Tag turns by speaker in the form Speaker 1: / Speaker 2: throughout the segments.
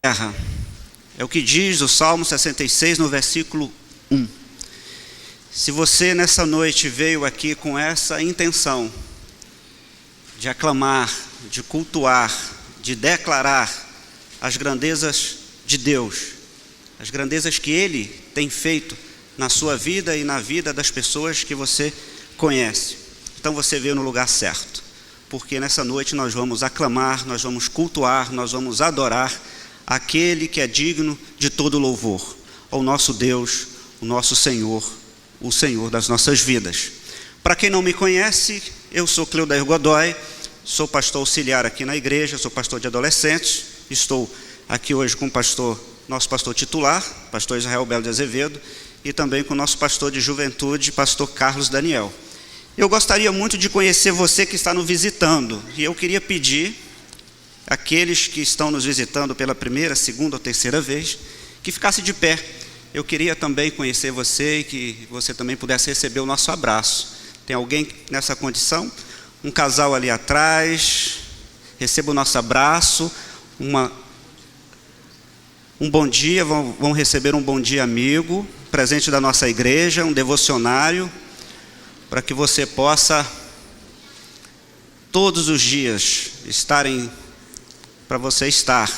Speaker 1: terra. É o que diz o Salmo 66, no versículo 1. Se você nessa noite veio aqui com essa intenção de aclamar, de cultuar, de declarar as grandezas de Deus, as grandezas que Ele tem feito na sua vida e na vida das pessoas que você conhece, então você veio no lugar certo, porque nessa noite nós vamos aclamar, nós vamos cultuar, nós vamos adorar aquele que é digno de todo louvor, ao nosso Deus, o nosso Senhor, o Senhor das nossas vidas. Para quem não me conhece, eu sou Cleodair Godoy, sou pastor auxiliar aqui na igreja, sou pastor de adolescentes, estou aqui hoje com o nosso pastor titular, pastor Israel Belo de Azevedo, e também com o nosso pastor de juventude, pastor Carlos Daniel. Eu gostaria muito de conhecer você que está nos visitando, e eu queria pedir àqueles que estão nos visitando pela primeira, segunda ou terceira vez, que ficasse de pé. Eu queria também conhecer você e que você também pudesse receber o nosso abraço. Tem alguém nessa condição? Um casal ali atrás, receba o nosso abraço, um bom dia, vão receber um bom dia amigo, presente da nossa igreja, um devocionário, para que você possa todos os dias para você estar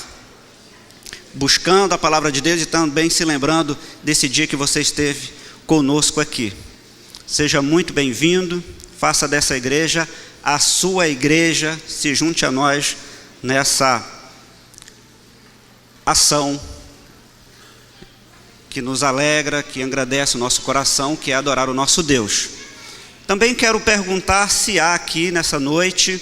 Speaker 1: buscando a palavra de Deus e também se lembrando desse dia que você esteve conosco aqui. Seja muito bem-vindo, faça dessa igreja a sua igreja, se junte a nós nessa ação que nos alegra, que engrandece o nosso coração, que é adorar o nosso Deus. Também quero perguntar se há aqui nessa noite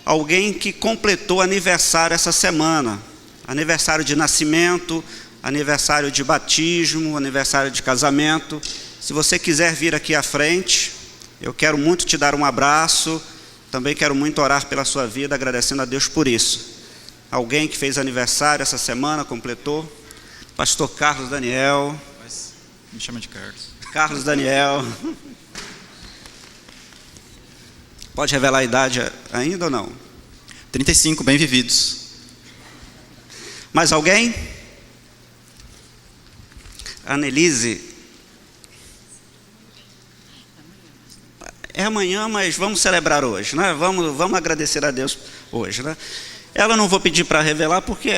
Speaker 1: alguém que completou aniversário essa semana, aniversário de nascimento, aniversário de batismo, aniversário de casamento. Se você quiser vir aqui à frente, eu quero muito te dar um abraço, também quero muito orar pela sua vida, agradecendo a Deus por isso. Alguém que fez aniversário essa semana, completou? Pastor Carlos Daniel.
Speaker 2: Me chama de Carlos.
Speaker 1: Carlos Daniel. Pode revelar a idade ainda ou não?
Speaker 2: 35, bem vividos.
Speaker 1: Mais alguém? Annelise. É amanhã, mas vamos celebrar hoje, né? Vamos agradecer a Deus hoje, né? Ela não vou pedir para revelar, porque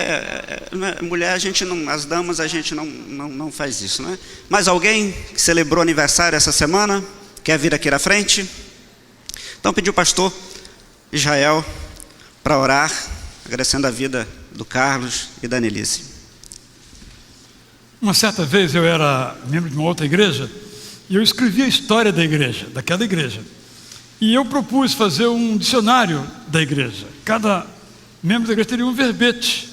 Speaker 1: mulher, a gente não, as damas, a gente não faz isso, né? Mas alguém que celebrou aniversário essa semana, quer vir aqui à frente? Então pedi o pastor Israel para orar, agradecendo a vida do Carlos e da Annelise.
Speaker 3: Uma certa vez eu era membro de uma outra igreja, e eu escrevi a história da igreja, daquela igreja. E eu propus fazer um dicionário da igreja. Cada membro da igreja teria um verbete,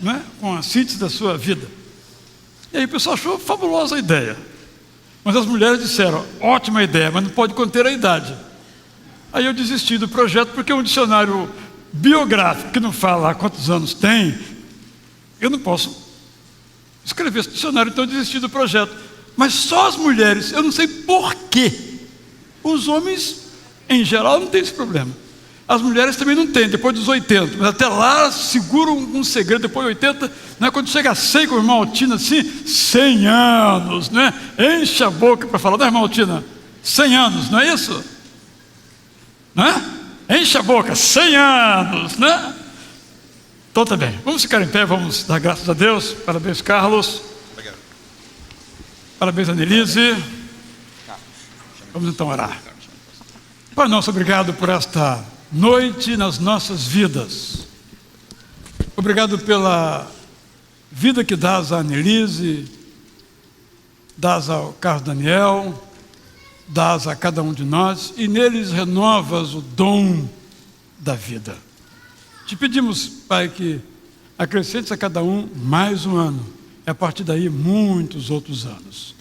Speaker 3: né, com a síntese da sua vida. E aí o pessoal achou fabulosa a ideia. Mas as mulheres disseram, ótima ideia, mas não pode conter a idade. Aí eu desisti do projeto, porque é um dicionário biográfico, que não fala quantos anos tem. Eu não posso escrever esse dicionário, então eu desisti do projeto. Mas só as mulheres, eu não sei por quê. Os homens, em geral, não têm esse problema. As mulheres também não têm, depois dos 80, mas até lá seguram um segredo, depois de 80, né? Quando chega a 100, com a irmã Altina, assim, 100 anos, né? Enche a boca para falar, né, irmã Altina? 100 anos, não é isso? Né? Enche a boca, 100 anos, né? Então tá bem, vamos ficar em pé, vamos dar graças a Deus. Parabéns, Carlos.
Speaker 2: Obrigado.
Speaker 3: Parabéns, Annelise. Vamos então orar. Pai nosso, obrigado por esta noite nas nossas vidas. Obrigado pela vida que dás a Annelise, dás ao Carlos Daniel, dás a cada um de nós, e neles renovas o dom da vida. Te pedimos, Pai, que acrescentes a cada um mais um ano, e a partir daí muitos outros anos.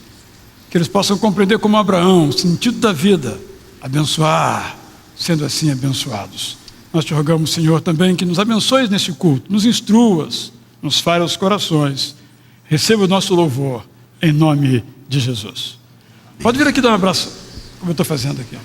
Speaker 3: Que eles possam compreender como Abraão, o sentido da vida, abençoar, sendo assim abençoados. Nós te rogamos, Senhor, também que nos abençoes nesse culto, nos instruas, nos fale aos corações. Receba o nosso louvor, em nome de Jesus. Pode vir aqui dar um abraço, como eu estou fazendo aqui.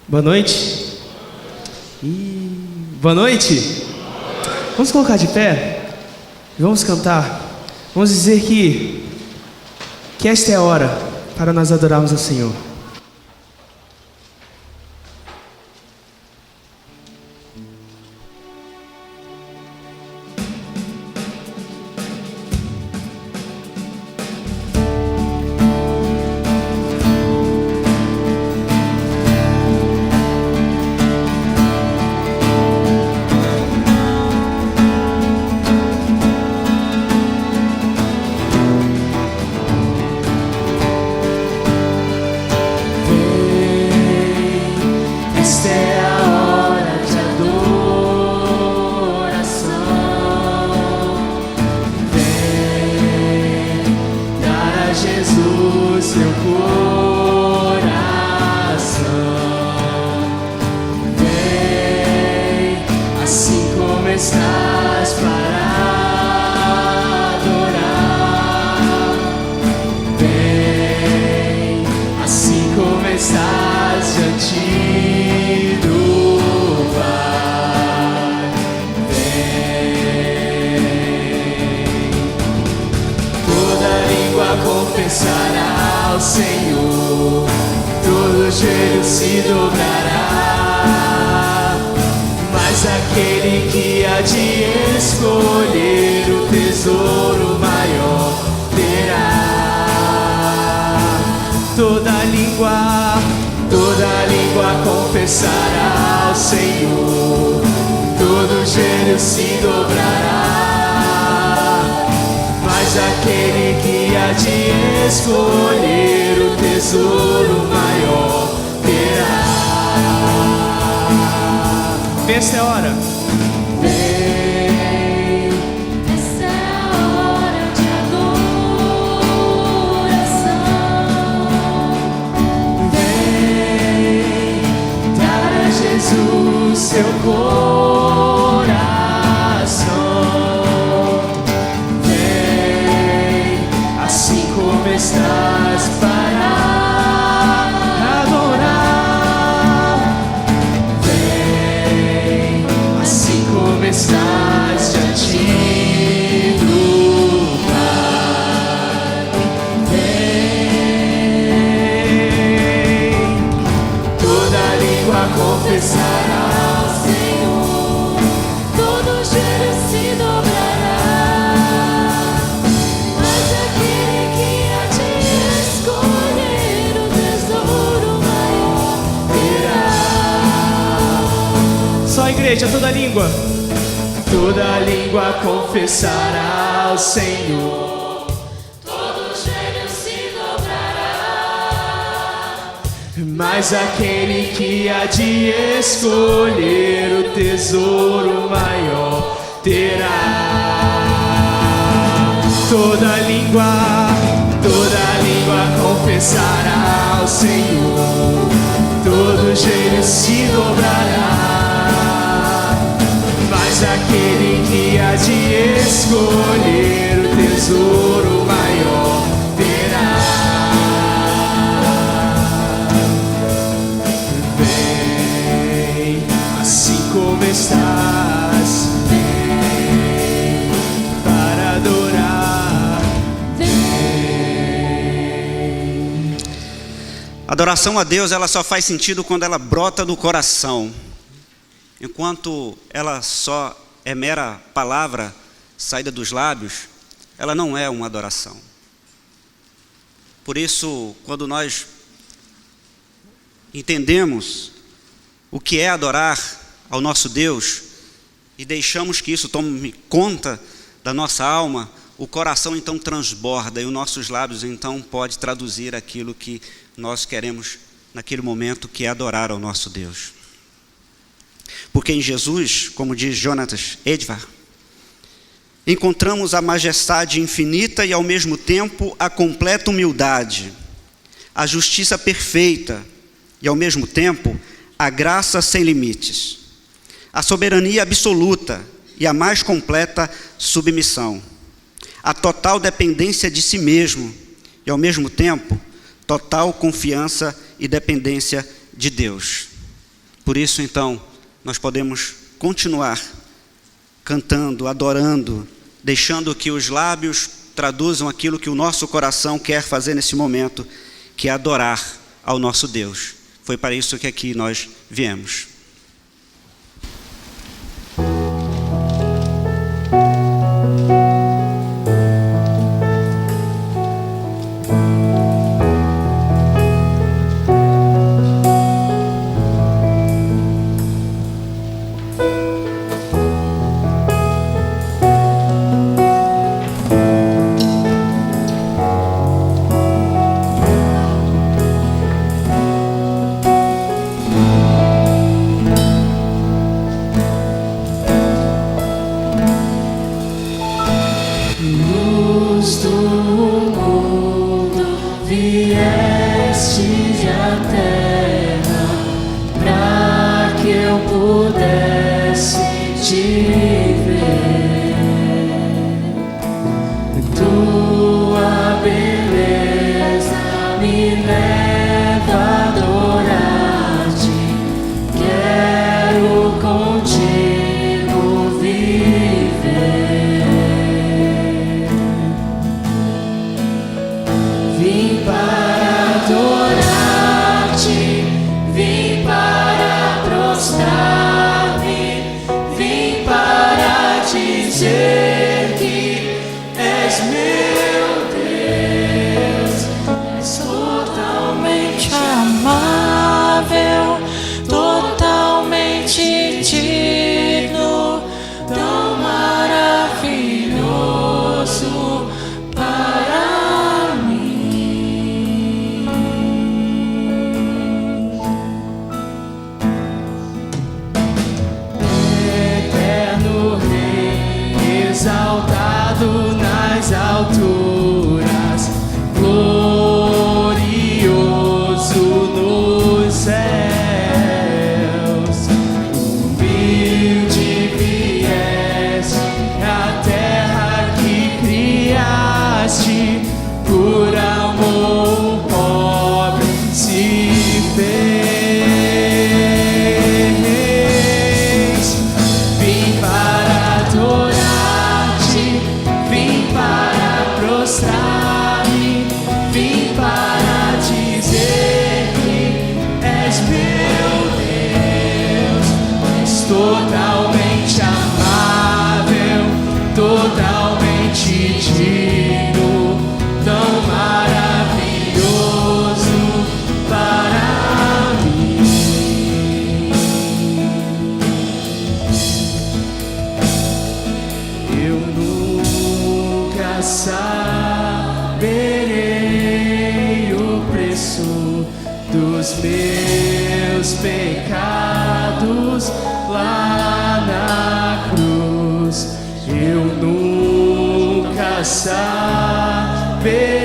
Speaker 4: Boa noite. Boa noite. Vamos colocar de pé. Vamos cantar. Vamos dizer que esta é a hora para nós adorarmos ao Senhor.
Speaker 5: Confessará ao Senhor, todo joelho se dobrará, mas aquele que há de escolher o tesouro maior terá. Toda língua confessará ao Senhor, todo joelho se dobrará, mas aquele que há de escolher o tesouro maior terá. Esta é a hora. Vem, essa é a hora de adoração. Vem dar a Jesus seu estás para adorar. Vem, assim como estás diante do Pai. Vem, toda língua confessará ao Senhor, todo joelho se dobrará. Igreja, toda língua confessará ao Senhor, todo joelho se dobrará, mas aquele que há de escolher o tesouro maior terá. Toda língua confessará ao Senhor, todo joelho se dobrará, mas aquele que há de escolher o tesouro maior terá. Vem, assim como estás, vem para adorar. Vem.
Speaker 1: Adoração a Deus, ela só faz sentido quando ela brota do coração. Enquanto ela só é mera palavra saída dos lábios, ela não é uma adoração. Por isso, quando nós entendemos o que é adorar ao nosso Deus e deixamos que isso tome conta da nossa alma, o coração então transborda e os nossos lábios então pode traduzir aquilo que nós queremos naquele momento, que é adorar ao nosso Deus. Porque em Jesus, como diz Jonatas Edvar, encontramos a majestade infinita e ao mesmo tempo a completa humildade, a justiça perfeita e ao mesmo tempo a graça sem limites, a soberania absoluta e a mais completa submissão, a total dependência de si mesmo e ao mesmo tempo total confiança e dependência de Deus. Por isso, então, nós podemos continuar cantando, adorando, deixando que os lábios traduzam aquilo que o nosso coração quer fazer nesse momento, que é adorar ao nosso Deus. Foi para isso que aqui nós viemos.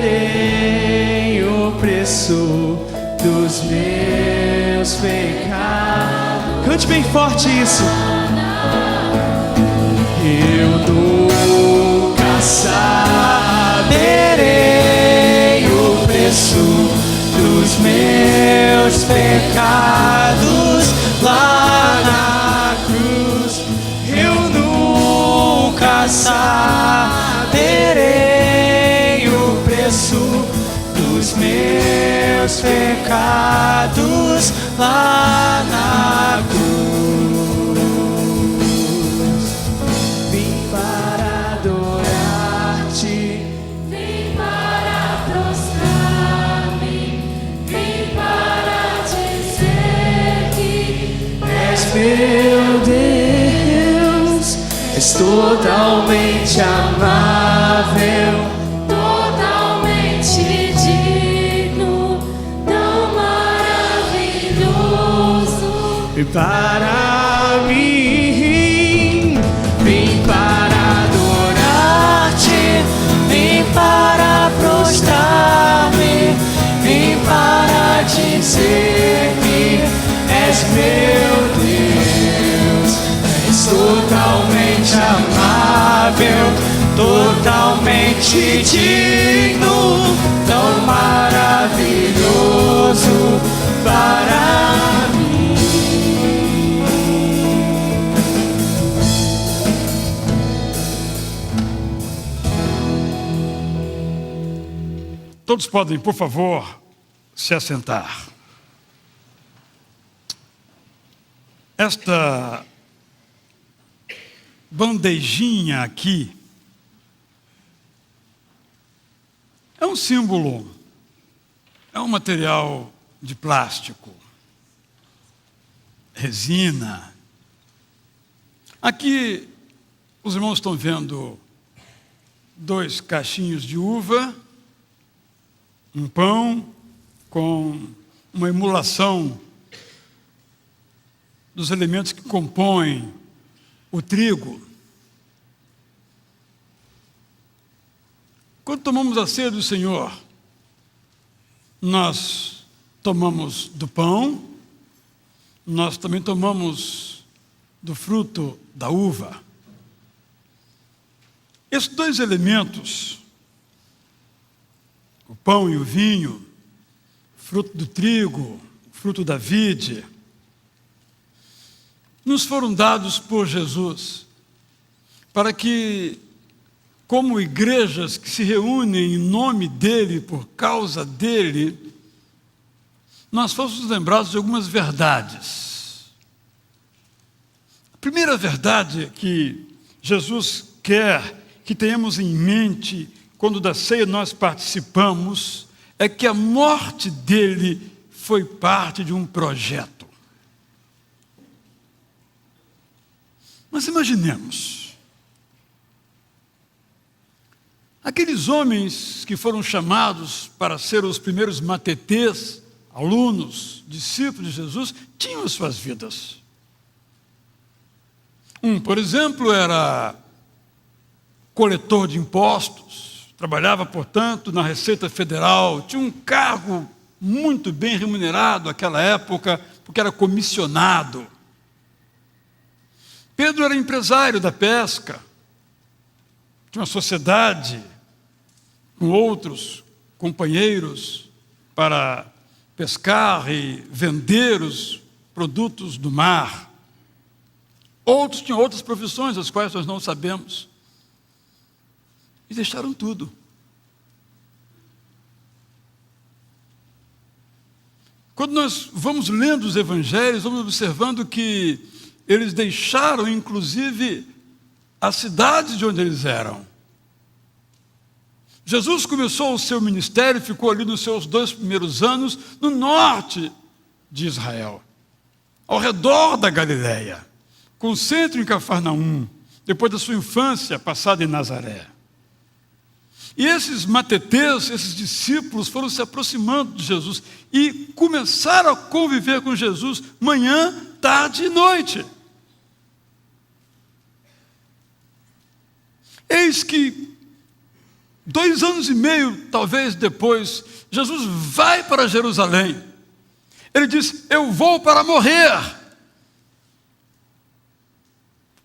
Speaker 4: Saberei o preço dos meus pecados. Cante bem forte isso. Eu nunca saberei o preço dos meus pecados lá na cruz. Eu nunca saberei o preço dos meus pecados lá na cruz. Vim para adorar-te,
Speaker 5: Vim para prostrar-me, vim para dizer que
Speaker 4: és meu Deus, és totalmente amável,
Speaker 5: totalmente digno, tão maravilhoso.
Speaker 4: e para mim vim para adorar-te, vim para prostrar-me, vim para dizer que és meu Deus, és totalmente amável, totalmente digno, tão maravilhoso para mim.
Speaker 3: Todos podem, por favor, se assentar. Esta bandejinha aqui é um símbolo, é um material de plástico, resina. Aqui os irmãos estão vendo 2 cachinhos de uva, um pão com uma emulação dos elementos que compõem o trigo. Quando tomamos a ceia do Senhor, nós tomamos do pão, nós também tomamos do fruto da uva. Esses 2 elementos, o pão e o vinho, fruto do trigo, fruto da vide, nos foram dados por Jesus para que, como igrejas que se reúnem em nome dele, por causa dele, nós fôssemos lembrados de algumas verdades. A primeira verdade que Jesus quer que tenhamos em mente quando da ceia nós participamos é que a morte dele foi parte de um projeto. Mas imaginemos, aqueles homens que foram chamados para ser os primeiros matetês, alunos, discípulos de Jesus, tinham as suas vidas. Um, por exemplo, era coletor de impostos, trabalhava, portanto, na Receita Federal, tinha um cargo muito bem remunerado naquela época, porque era comissionado. Pedro era empresário da pesca, tinha uma sociedade com outros companheiros para pescar e vender os produtos do mar. Outros tinham outras profissões, as quais nós não sabemos. E deixaram tudo. Quando nós vamos lendo os evangelhos, vamos observando que eles deixaram, inclusive, a cidade de onde eles eram. Jesus começou o seu ministério, ficou ali nos seus 2 primeiros anos, no norte de Israel, ao redor da Galileia, com centro em Cafarnaum, depois da sua infância passada em Nazaré. E esses matetês, esses discípulos, foram se aproximando de Jesus e começaram a conviver com Jesus manhã, tarde e noite. Eis que 2 anos e meio, talvez depois, Jesus vai para Jerusalém. Ele diz: eu vou para morrer.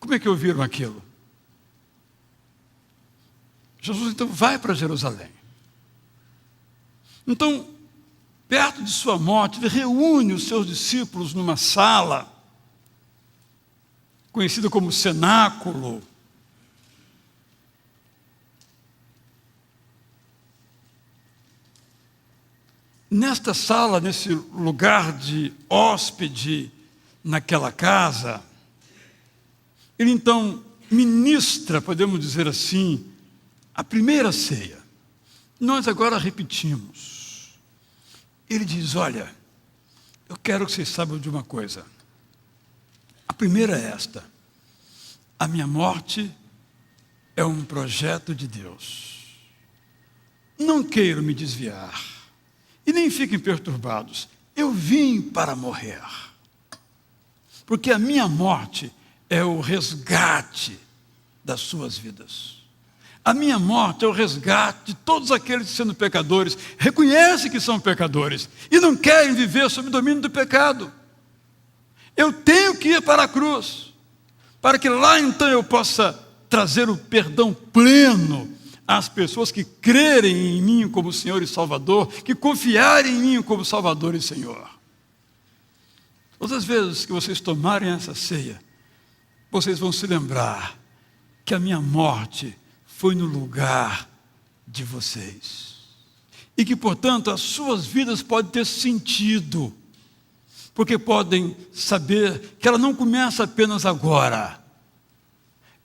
Speaker 3: Como é que ouviram aquilo? Jesus então vai para Jerusalém. Então, perto de sua morte, ele reúne os seus discípulos numa sala, conhecida como cenáculo. Nesta sala, nesse lugar de hóspede, naquela casa, ele então ministra, podemos dizer assim, a primeira ceia. Nós agora repetimos. Ele diz: olha, eu quero que vocês saibam de uma coisa. A primeira é esta: a minha morte é um projeto de Deus. Não quero me desviar. E nem fiquem perturbados. Eu vim para morrer. Porque a minha morte é o resgate das suas vidas. A minha morte é o resgate de todos aqueles que, sendo pecadores, reconhecem que são pecadores e não querem viver sob o domínio do pecado. Eu tenho que ir para a cruz, para que lá então eu possa trazer o perdão pleno às pessoas que crerem em mim como Senhor e Salvador, que confiarem em mim como Salvador e Senhor. Todas as vezes que vocês tomarem essa ceia, vocês vão se lembrar que a minha morte foi no lugar de vocês. e que, portanto, as suas vidas podem ter sentido, porque podem saber que ela não começa apenas agora.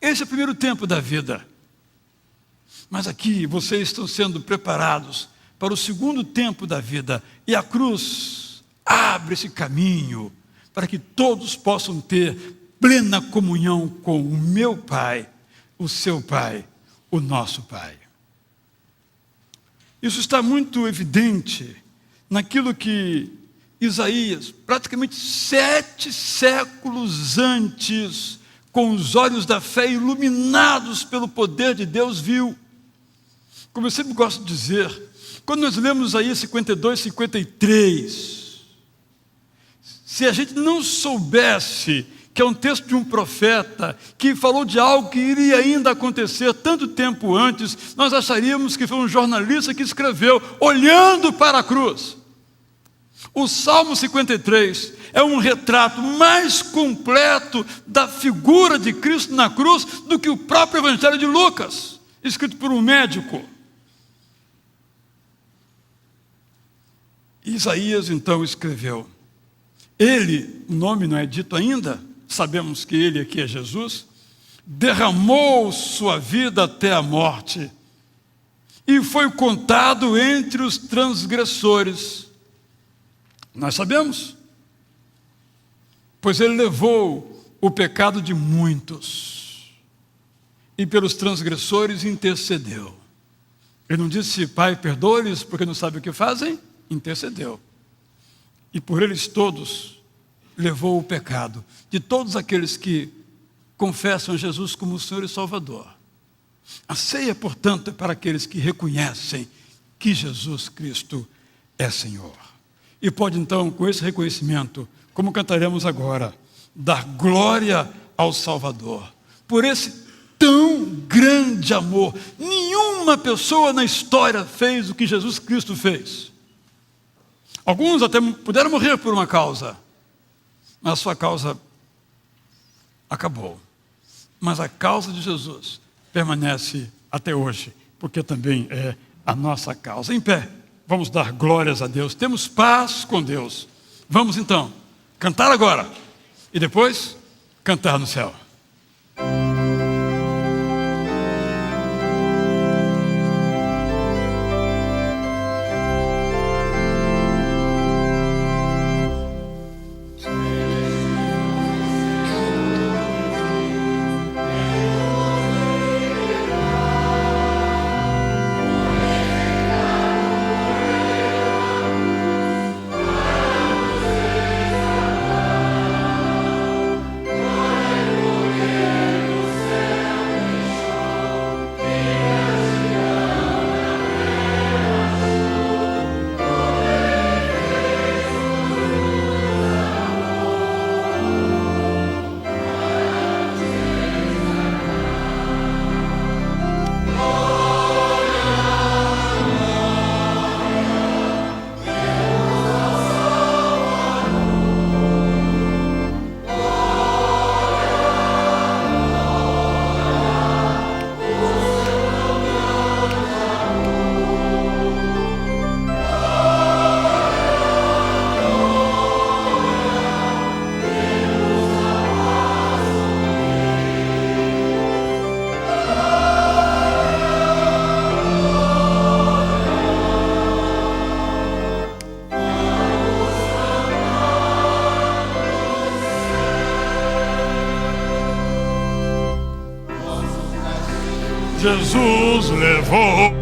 Speaker 3: Esse é o primeiro tempo da vida. Mas aqui vocês estão sendo preparados para o segundo tempo da vida. E a cruz abre esse caminho para que todos possam ter plena comunhão com o meu Pai, o seu Pai, o nosso Pai. Isso está muito evidente naquilo que Isaías, praticamente 7 séculos antes, com os olhos da fé iluminados pelo poder de Deus, viu. Como eu sempre gosto de dizer, quando nós lemos Isaías 52, 53, se a gente não soubesse que é um texto de um profeta que falou de algo que iria ainda acontecer tanto tempo antes, nós acharíamos que foi um jornalista que escreveu olhando para a cruz. O Salmo 53 é um retrato mais completo da figura de Cristo na cruz do que o próprio Evangelho de Lucas, escrito por um médico. Isaías então escreveu. Ele, o nome não é dito ainda, sabemos que ele aqui é Jesus, derramou sua vida até a morte e foi contado entre os transgressores. Nós sabemos, pois ele levou o pecado de muitos e pelos transgressores intercedeu. Ele não disse, Pai, perdoe-lhes porque não sabem o que fazem? Intercedeu. E por eles todos levou o pecado de todos aqueles que confessam Jesus como o Senhor e Salvador. A ceia, portanto, é para aqueles que reconhecem que Jesus Cristo é Senhor. E pode então, com esse reconhecimento, como cantaremos agora, dar glória ao Salvador. Por esse tão grande amor. Nenhuma pessoa na história fez o que Jesus Cristo fez. Alguns até puderam morrer por uma causa, mas a sua causa acabou. Mas a causa de Jesus permanece até hoje, porque também é a nossa causa. Em pé, vamos dar glórias a Deus. Temos paz com Deus. Vamos então cantar agora e depois cantar no céu. Jesus levou.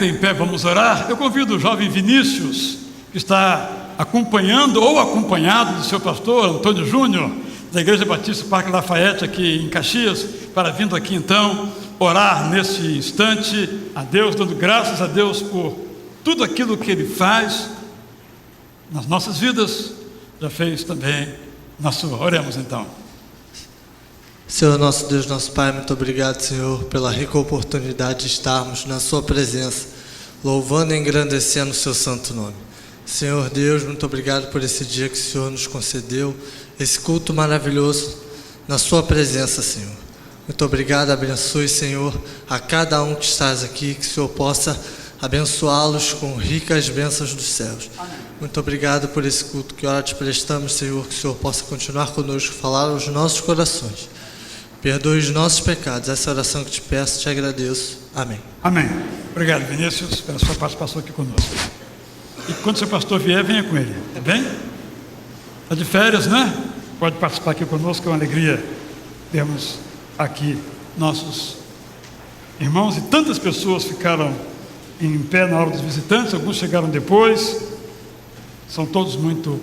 Speaker 3: Ainda em pé, vamos orar. Eu convido o jovem Vinícius, que está acompanhando ou acompanhado do seu pastor Antônio Júnior, da Igreja Batista Parque Lafayette, aqui em Caxias, para vindo aqui então orar nesse instante a Deus, dando graças a Deus por tudo aquilo que Ele faz nas nossas vidas, já fez também na sua. Oremos então.
Speaker 6: Senhor nosso Deus, nosso Pai, muito obrigado, Senhor, pela rica oportunidade de estarmos na Sua presença, louvando e engrandecendo o Seu santo nome. Senhor Deus, muito obrigado por esse dia que o Senhor nos concedeu, esse culto maravilhoso na Sua presença, Senhor. Muito obrigado, abençoe, Senhor, a cada um que estás aqui, que o Senhor possa abençoá-los com ricas bênçãos dos céus. Amém. Muito obrigado por esse culto que ora te prestamos, Senhor, que o Senhor possa continuar conosco, falar aos nossos corações. Perdoe os nossos pecados, essa oração que te peço, te agradeço. Amém.
Speaker 3: Amém. Obrigado, Vinícius, pela sua participação aqui conosco. E quando o seu pastor vier, venha com ele, tá bem? Está de férias, né? Pode participar aqui conosco, é uma alegria termos aqui nossos irmãos, e tantas pessoas ficaram em pé na hora dos visitantes, alguns chegaram depois, são todos muito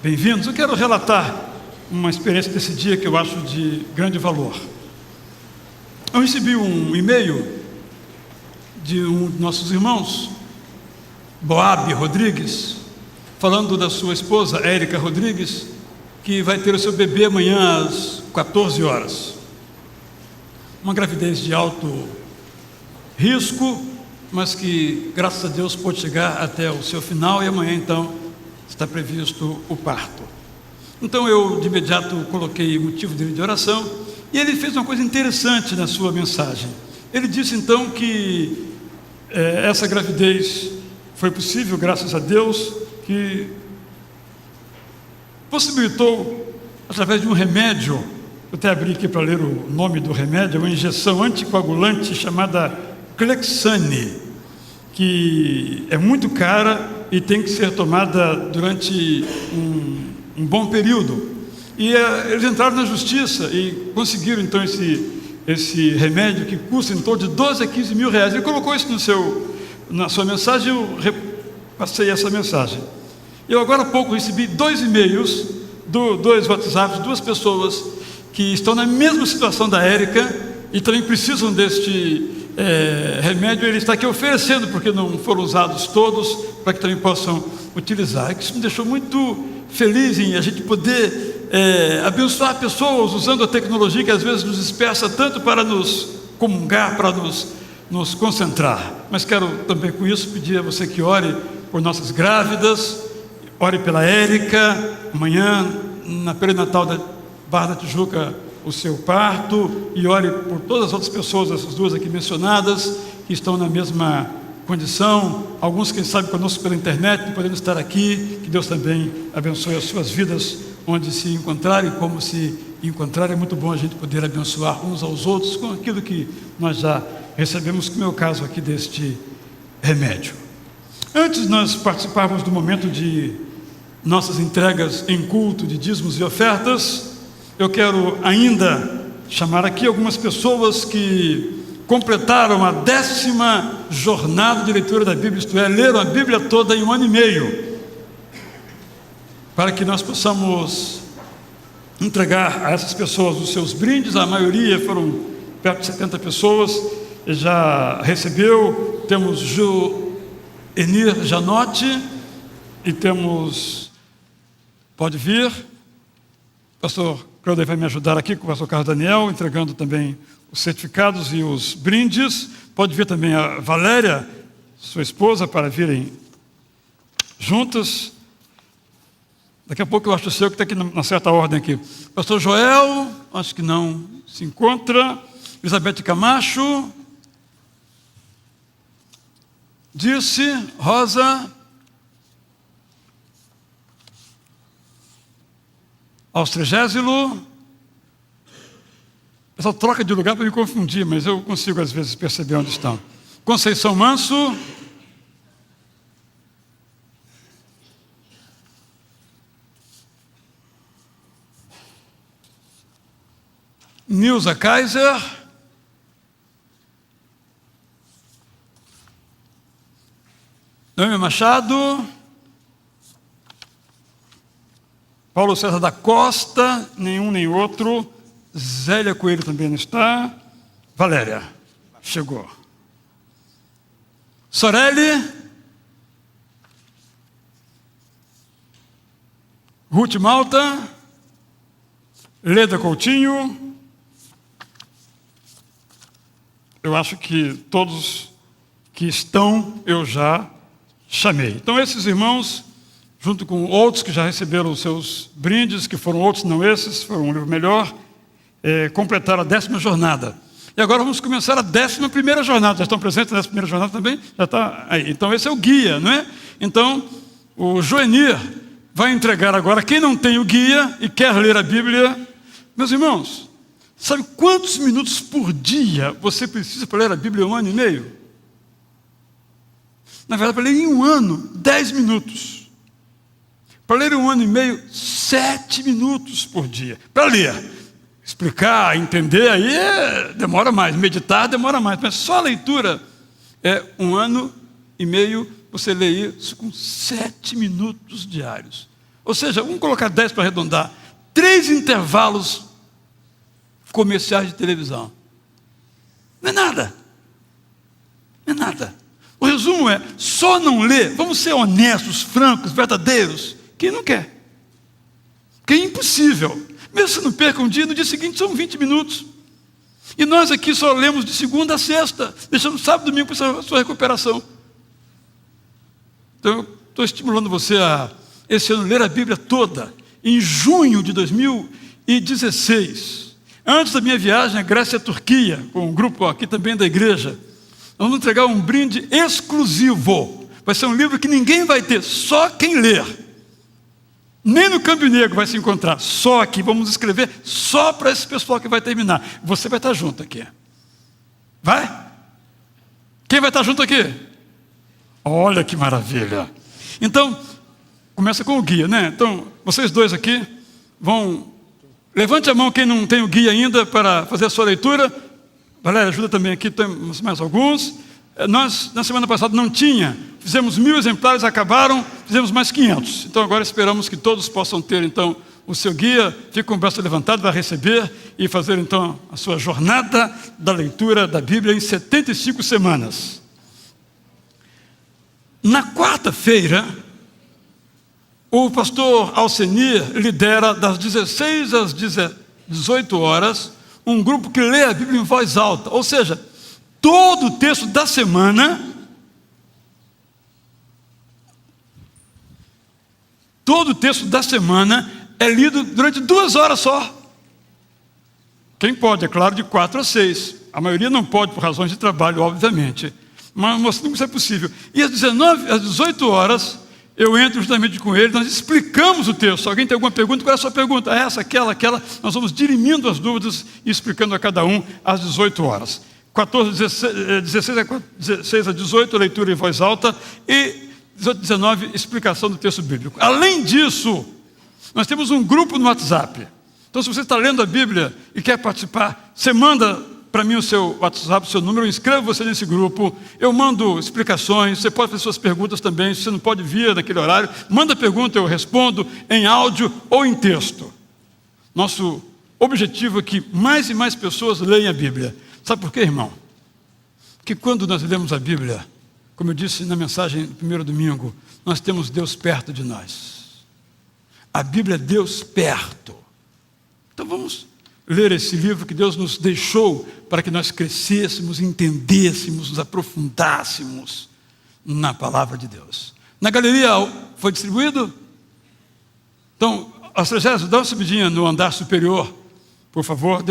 Speaker 3: bem-vindos. Eu quero relatar uma experiência desse dia que eu acho de grande valor. Eu recebi um e-mail de um de nossos irmãos, Boab Rodrigues, falando da sua esposa, Érica Rodrigues, que vai ter o seu bebê amanhã às 14 horas. Uma gravidez de alto risco, mas que, graças a Deus, pôde chegar até o seu final, e amanhã, então, está previsto o parto. Então, eu, de imediato, coloquei o motivo dele de oração, e ele fez uma coisa interessante na sua mensagem. Ele disse, então, que essa gravidez foi possível, graças a Deus, que possibilitou, através de um remédio, eu até abri aqui para ler o nome do remédio, uma injeção anticoagulante chamada Clexane, que é muito cara e tem que ser tomada durante um bom período. E eles entraram na justiça e conseguiram então esse remédio que custa em torno de 12 a 15 mil reais. Ele colocou isso na sua mensagem, eu repassei essa mensagem. Eu agora há pouco recebi 2 e-mails, 2 WhatsApps, 2 pessoas que estão na mesma situação da Érica e também precisam deste remédio. Ele está aqui oferecendo, porque não foram usados todos, para que também possam utilizar. Isso me deixou muito feliz em a gente poder abençoar pessoas usando a tecnologia que às vezes nos dispersa tanto para nos comungar, para nos concentrar. Mas quero também com isso pedir a você que ore por nossas grávidas, ore pela Érica, amanhã na perinatal da Barra da Tijuca, o seu parto, e ore por todas as outras pessoas, essas 2 aqui mencionadas, que estão na mesma condição, alguns quem sabe conosco pela internet, não podendo estar aqui, que Deus também abençoe as suas vidas, onde se encontrarem, como se encontrarem. É muito bom a gente poder abençoar uns aos outros com aquilo que nós já recebemos, como é o caso aqui deste remédio. Antes de nós participarmos do momento de nossas entregas em culto de dízimos e ofertas, eu quero ainda chamar aqui algumas pessoas que completaram a 10ª jornada de leitura da Bíblia, isto é, leram a Bíblia toda em 1 ano e meio, para que nós possamos entregar a essas pessoas os seus brindes. A maioria foram perto de 70 pessoas, já recebeu. Temos Joenir Janotti e temos, pode vir, o pastor Claudio vai me ajudar aqui com o pastor Carlos Daniel, entregando também os certificados e os brindes. Pode vir também a Valéria, sua esposa, para virem juntas. Daqui a pouco eu acho o seu que está aqui na certa ordem aqui. Pastor Joel, acho que não se encontra. Elizabeth Camacho. Dirce, Rosa. Austrigésilo. O pessoal troca de lugar para me confundir, mas eu consigo às vezes perceber onde estão. Conceição Manso. Nilza Kaiser. Noemi Machado, Paulo César da Costa, nenhum nem outro. Zélia Coelho também não está. Valéria, chegou. Sorelle, Ruth Malta, Leda Coutinho. Eu acho que todos que estão eu já chamei. Então esses irmãos, junto com outros que já receberam os seus brindes, que foram outros, não esses, foram um livro melhor, completaram a 10ª jornada. E agora vamos começar a 11ª jornada. Já estão presentes na 11ª jornada também? Já está aí. Então esse é o guia, não é? Então o Joenir vai entregar agora. Quem não tem o guia e quer ler a Bíblia, meus irmãos, sabe quantos minutos por dia você precisa para ler a Bíblia em 1 ano e meio? Na verdade, para ler em 1 ano, 10 minutos. Para ler em 1 ano e meio, 7 minutos por dia. Para ler. Explicar, entender, aí demora mais. Meditar demora mais. Mas só a leitura é 1 ano e meio, você lê isso com 7 minutos diários. Ou seja, vamos colocar 10 para arredondar. 3 intervalos comerciais de televisão. Não é nada. Não é nada. O resumo é, só não lê, vamos ser honestos, francos, verdadeiros, quem não quer. Porque é impossível. Mesmo se não perca um dia, no dia seguinte são 20 minutos. E nós aqui só lemos de segunda a sexta, deixamos sábado e domingo para a sua recuperação. Então eu estou estimulando você a, esse ano, ler a Bíblia toda. Em junho de 2016, antes da minha viagem à Grécia e à Turquia, com um grupo aqui também da igreja, nós vamos entregar um brinde exclusivo. Vai ser um livro que ninguém vai ter, só quem ler. Nem no Câmbio Negro vai se encontrar, só aqui. Vamos escrever só para esse pessoal que vai terminar. Você vai estar junto aqui. Vai? Quem vai estar junto aqui? Olha que maravilha. Então, começa com o guia, né? Então, vocês dois aqui vão... Levante a mão quem não tem o guia ainda para fazer a sua leitura. Valéria, ajuda também aqui, temos mais alguns. Nós, na semana passada, não tinha. Fizemos 1000 exemplares, acabaram, fizemos mais 500. Então agora esperamos que todos possam ter então o seu guia. Fica com o braço levantado, vai receber e fazer então a sua jornada da leitura da Bíblia em 75 semanas. Na quarta-feira, o pastor Alcenir lidera das 16 às 18 horas um grupo que lê a Bíblia em voz alta. Ou seja, todo o texto da semana... Todo o texto da semana é lido durante 2 horas só. Quem pode, é claro, de 4 a 6. A maioria não pode por razões de trabalho, obviamente. Mas mostrando que isso é possível. E às 18 horas, eu entro justamente com ele, nós explicamos o texto. Se alguém tem alguma pergunta, qual é a sua pergunta? Essa, aquela. Nós vamos dirimindo as dúvidas e explicando a cada um às 18 horas. 16 a 18, leitura em voz alta e 19, explicação do texto bíblico. Além disso, nós temos um grupo no WhatsApp. Então, se você está lendo a Bíblia e quer participar, você manda para mim o seu WhatsApp, o seu número, eu inscrevo você nesse grupo, eu mando explicações, você pode fazer suas perguntas também, se você não pode vir naquele horário, manda pergunta, eu respondo em áudio ou em texto. Nosso objetivo é que mais e mais pessoas leiam a Bíblia. Sabe por quê, irmão? Porque quando nós lemos a Bíblia, como eu disse na mensagem do primeiro domingo, nós temos Deus perto de nós. A Bíblia é Deus perto. Então vamos ler esse livro que Deus nos deixou para que nós crescêssemos, entendêssemos, nos aprofundássemos na palavra de Deus. Na galeria foi distribuído? Então, as tragédias, dá uma subidinha no andar superior, por favor.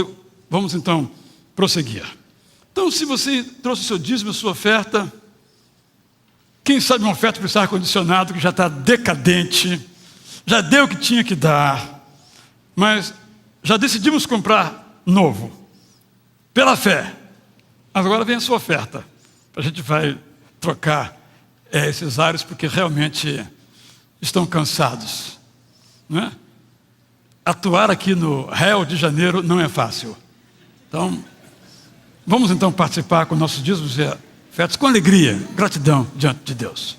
Speaker 3: Vamos então prosseguir. Então, se você trouxe o seu dízimo, a sua oferta, quem sabe uma oferta para esse ar-condicionado que já está decadente, já deu o que tinha que dar, mas já decidimos comprar novo, pela fé. Agora vem a sua oferta. A gente vai trocar esses ares porque realmente estão cansados, não é? Atuar aqui no Rio de Janeiro não é fácil. Então, vamos então participar com nossos dízimos e ofertas com alegria, gratidão diante de Deus.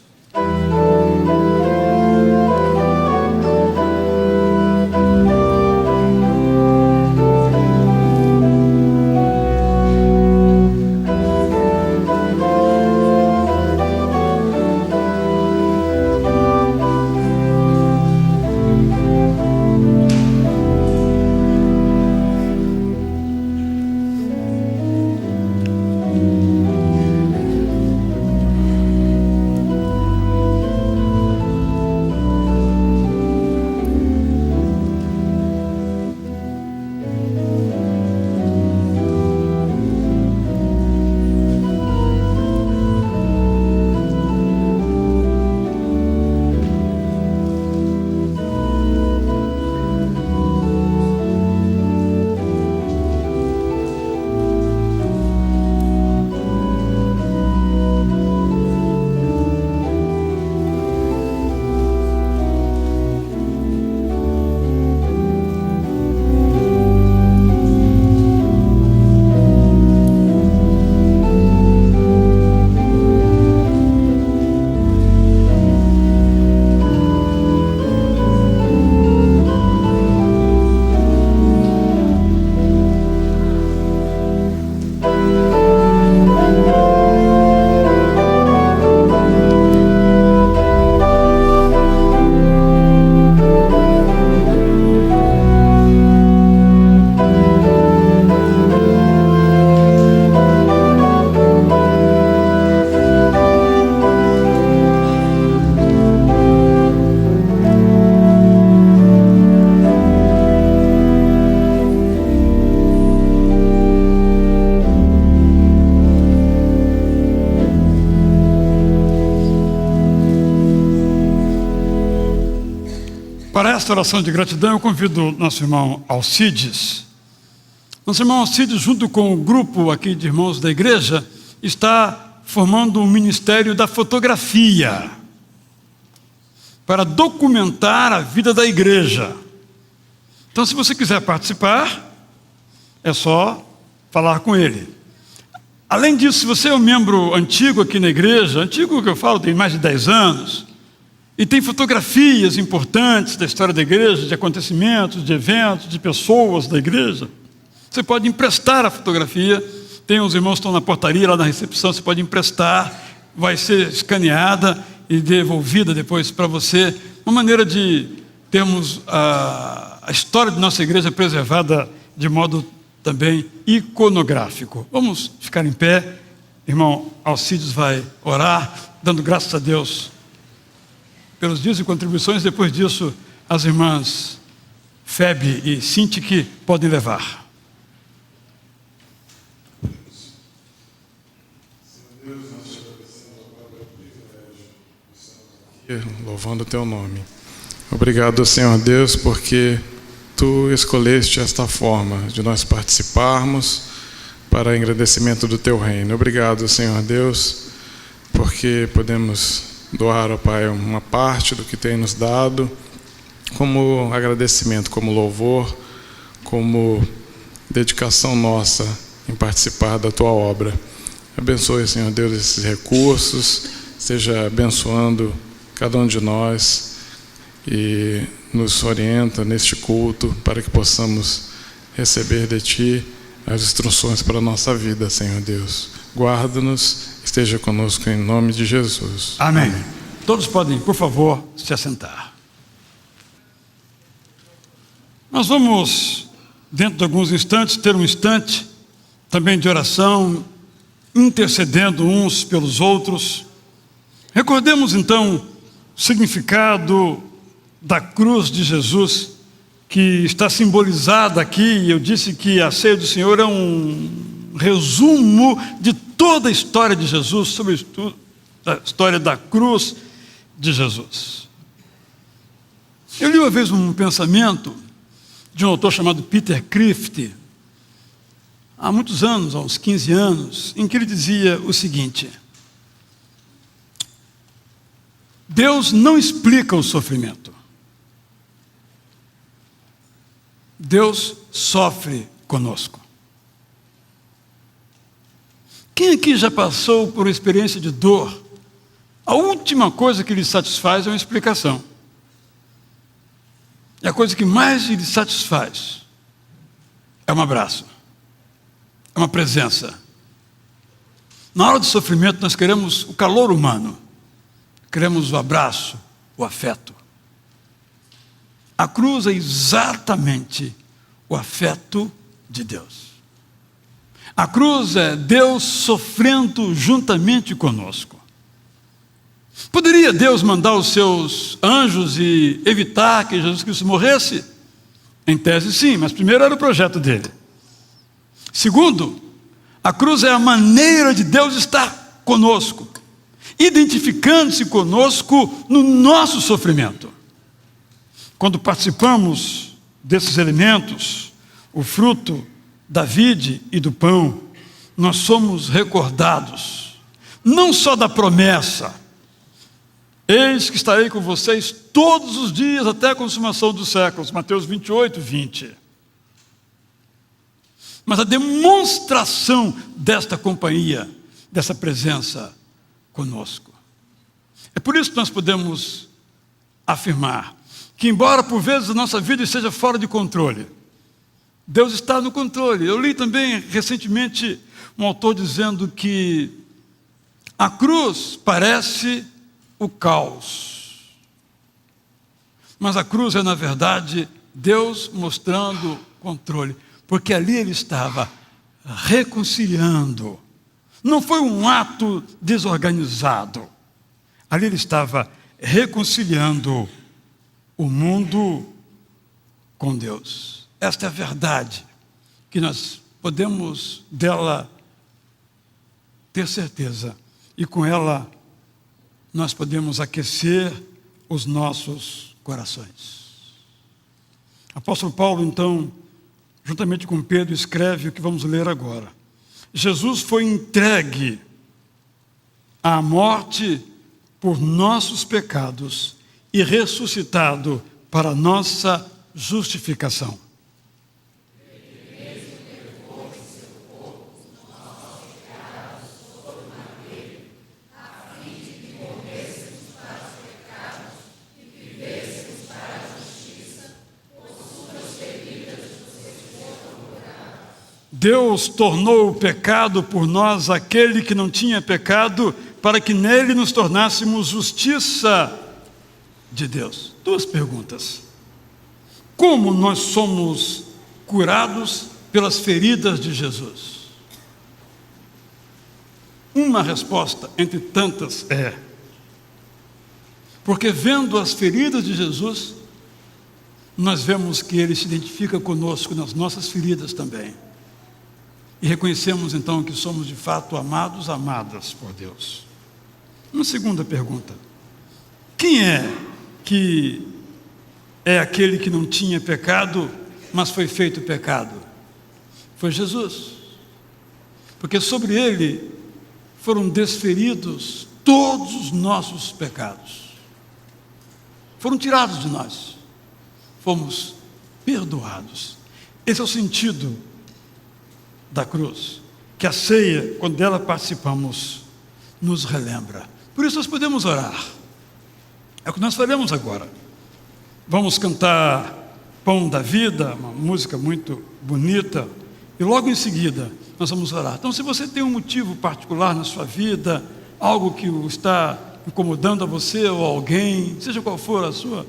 Speaker 3: Para esta oração de gratidão, eu convido o nosso irmão Alcides. Nosso irmão Alcides, junto com o grupo aqui de irmãos da igreja, está formando um ministério da fotografia para documentar a vida da igreja. Então, se você quiser participar, é só falar com ele. Além disso, se você é um membro antigo aqui na igreja, antigo que eu falo, tem mais de 10 anos, e tem fotografias importantes da história da igreja, de acontecimentos, de eventos, de pessoas da igreja, você pode emprestar a fotografia. Tem uns irmãos que estão na portaria, lá na recepção, você pode emprestar, vai ser escaneada e devolvida depois para você. Uma maneira de termos a história de nossa igreja preservada de modo também iconográfico. Vamos ficar em pé. Irmão Alcides vai orar, dando graças a Deus pelos dias e contribuições. Depois disso, as irmãs Febe e Cinti que podem levar.
Speaker 7: Louvando o teu nome. Obrigado, Senhor Deus, porque tu escolheste esta forma de nós participarmos para agradecimento do teu reino. Obrigado, Senhor Deus, porque podemos doar ao Pai uma parte do que tem nos dado, como agradecimento, como louvor, como dedicação nossa em participar da tua obra. Abençoe, Senhor Deus, esses recursos, esteja abençoando cada um de nós e nos orienta neste culto para que possamos receber de Ti as instruções para a nossa vida, Senhor Deus. Guarda-nos, esteja conosco em nome de Jesus.
Speaker 3: Amém.
Speaker 7: Amém.
Speaker 3: Todos podem, por favor, se assentar. Nós vamos, dentro de alguns instantes, ter um instante também de oração, intercedendo uns pelos outros. Recordemos então o significado da cruz de Jesus, que está simbolizada aqui. Eu disse que a ceia do Senhor é um resumo de toda a história de Jesus, sobretudo a história da cruz de Jesus. Eu li uma vez um pensamento de um autor chamado Peter Kreeft, há muitos anos, há uns 15 anos, em que ele dizia o seguinte: Deus não explica o sofrimento. Deus sofre conosco. Quem aqui já passou por uma experiência de dor A última coisa que lhe satisfaz é uma explicação. E a coisa que mais lhe satisfaz é um abraço, é uma presença. Na hora do sofrimento, nós queremos o calor humano, queremos o abraço, o afeto. A cruz é exatamente o afeto de Deus. A cruz é Deus sofrendo juntamente conosco. Poderia Deus mandar os seus anjos e evitar que Jesus Cristo morresse? Em tese, sim, mas primeiro era o projeto dele. Segundo, a cruz é a maneira de Deus estar conosco, identificando-se conosco no nosso sofrimento. Quando participamos desses elementos, o fruto da vide e do pão, nós somos recordados, não só da promessa, eis que estarei com vocês todos os dias até a consumação dos séculos, Mateus 28, 20. Mas a demonstração desta companhia, dessa presença conosco. É por isso que nós podemos afirmar que, embora por vezes a nossa vida esteja fora de controle, Deus está no controle. Eu li também recentemente um autor dizendo que a cruz parece o caos, mas a cruz é, na verdade, Deus mostrando controle, porque ali ele estava reconciliando. Não foi um ato desorganizado. Ali ele estava reconciliando o mundo com Deus. Esta é a verdade que nós podemos dela ter certeza. E com ela nós podemos aquecer os nossos corações. Apóstolo Paulo, então, juntamente com Pedro, escreve o que vamos ler agora. Jesus foi entregue à morte por nossos pecados e ressuscitado para nossa justificação. Deus tornou o pecado por nós aquele que não tinha pecado, para que nele nos tornássemos justiça de Deus. Duas perguntas. Como nós somos curados pelas feridas de Jesus? Uma resposta entre tantas é: porque vendo as feridas de Jesus, nós vemos que ele se identifica conosco nas nossas feridas também. E reconhecemos então que somos de fato amados, amadas por Deus. Uma segunda pergunta: quem é que é aquele que não tinha pecado, mas foi feito pecado? Foi Jesus. Porque sobre ele foram desferidos todos os nossos pecados. Foram tirados de nós. Fomos perdoados. Esse é o sentido da cruz, que a ceia, quando dela participamos, nos relembra. Por isso nós podemos orar. É o que nós faremos agora. Vamos cantar Pão da Vida, uma música muito bonita, e logo em seguida nós vamos orar. Então, se você tem um motivo particular na sua vida, algo que está incomodando a você ou a alguém, seja qual for a sua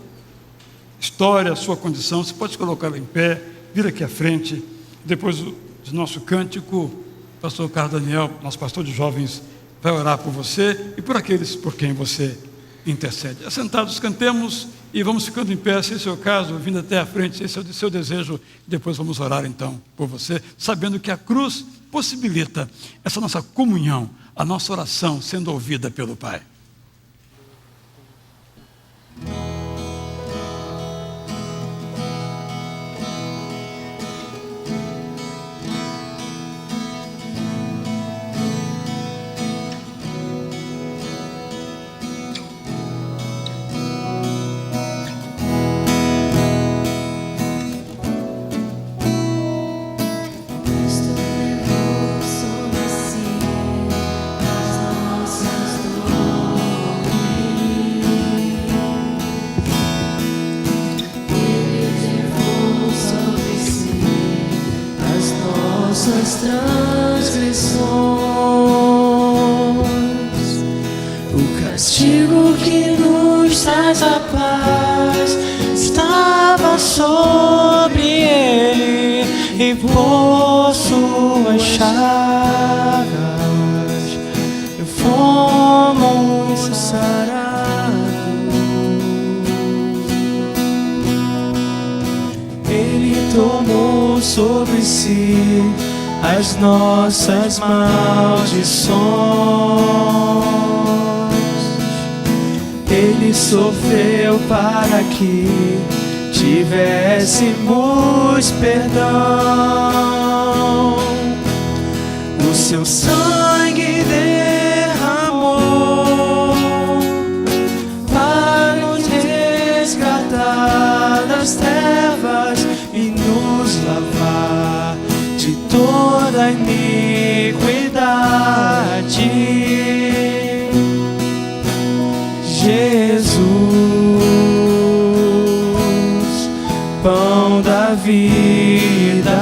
Speaker 3: história, a sua condição, você pode colocar em pé, vir aqui à frente. Depois de nosso cântico, o pastor Carlos Daniel, nosso pastor de jovens, vai orar por você e por aqueles por quem você intercede. Assentados, cantemos e vamos ficando em pé, se esse é o caso, vindo até a frente, se esse é o seu desejo, depois vamos orar então por você, sabendo que a cruz possibilita essa nossa comunhão, a nossa oração sendo ouvida pelo Pai.
Speaker 5: Cristo levou sobre si as nossas dores.
Speaker 4: por suas chagas fomos sarados. Ele tomou sobre si as nossas maldições. Ele sofreu para que tivéssemos perdão. O seu sangue derramou para nos resgatar das trevas e nos lavar de toda iniquidade. Jesus, pão da vida.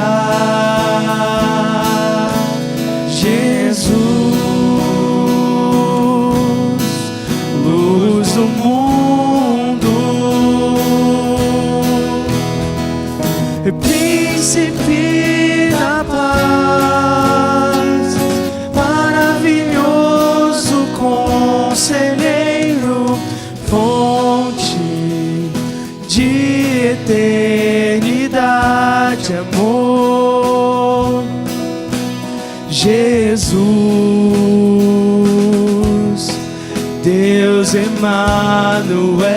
Speaker 4: Jesus, luz do mundo. Príncipe da paz, maravilhoso conselheiro, fonte de eternidade, amor. Jesus, Deus Emanuel.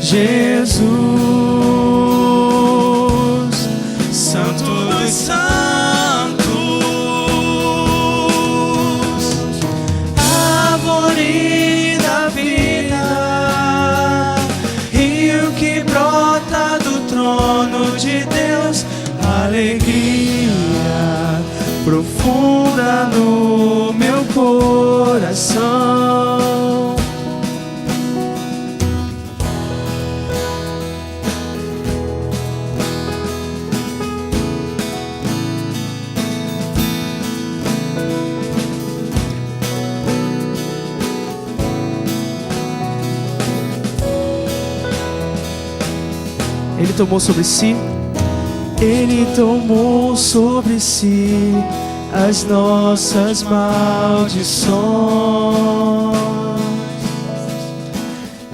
Speaker 4: Jesus, Santo dos Santos, árvore da vida, rio que brota do trono de Deus, alegria profunda no meu coração. Ele tomou sobre si, Ele tomou sobre si as nossas maldições.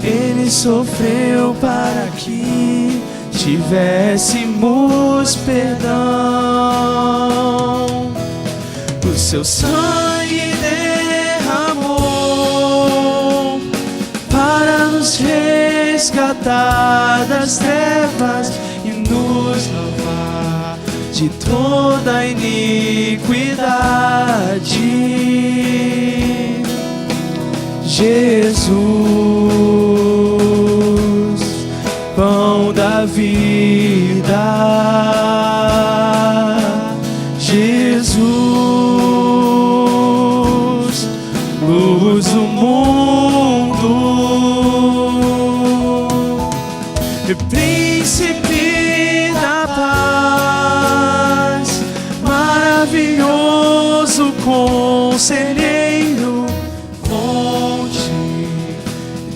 Speaker 4: Ele sofreu para que tivéssemos perdão. O seu sangue derramou para nos resgatar das trevas e nos lavar de toda iniquidade. Jesus, pão da vida. Jesus, luz do mundo. Príncipe da paz, maravilhoso conselheiro, fonte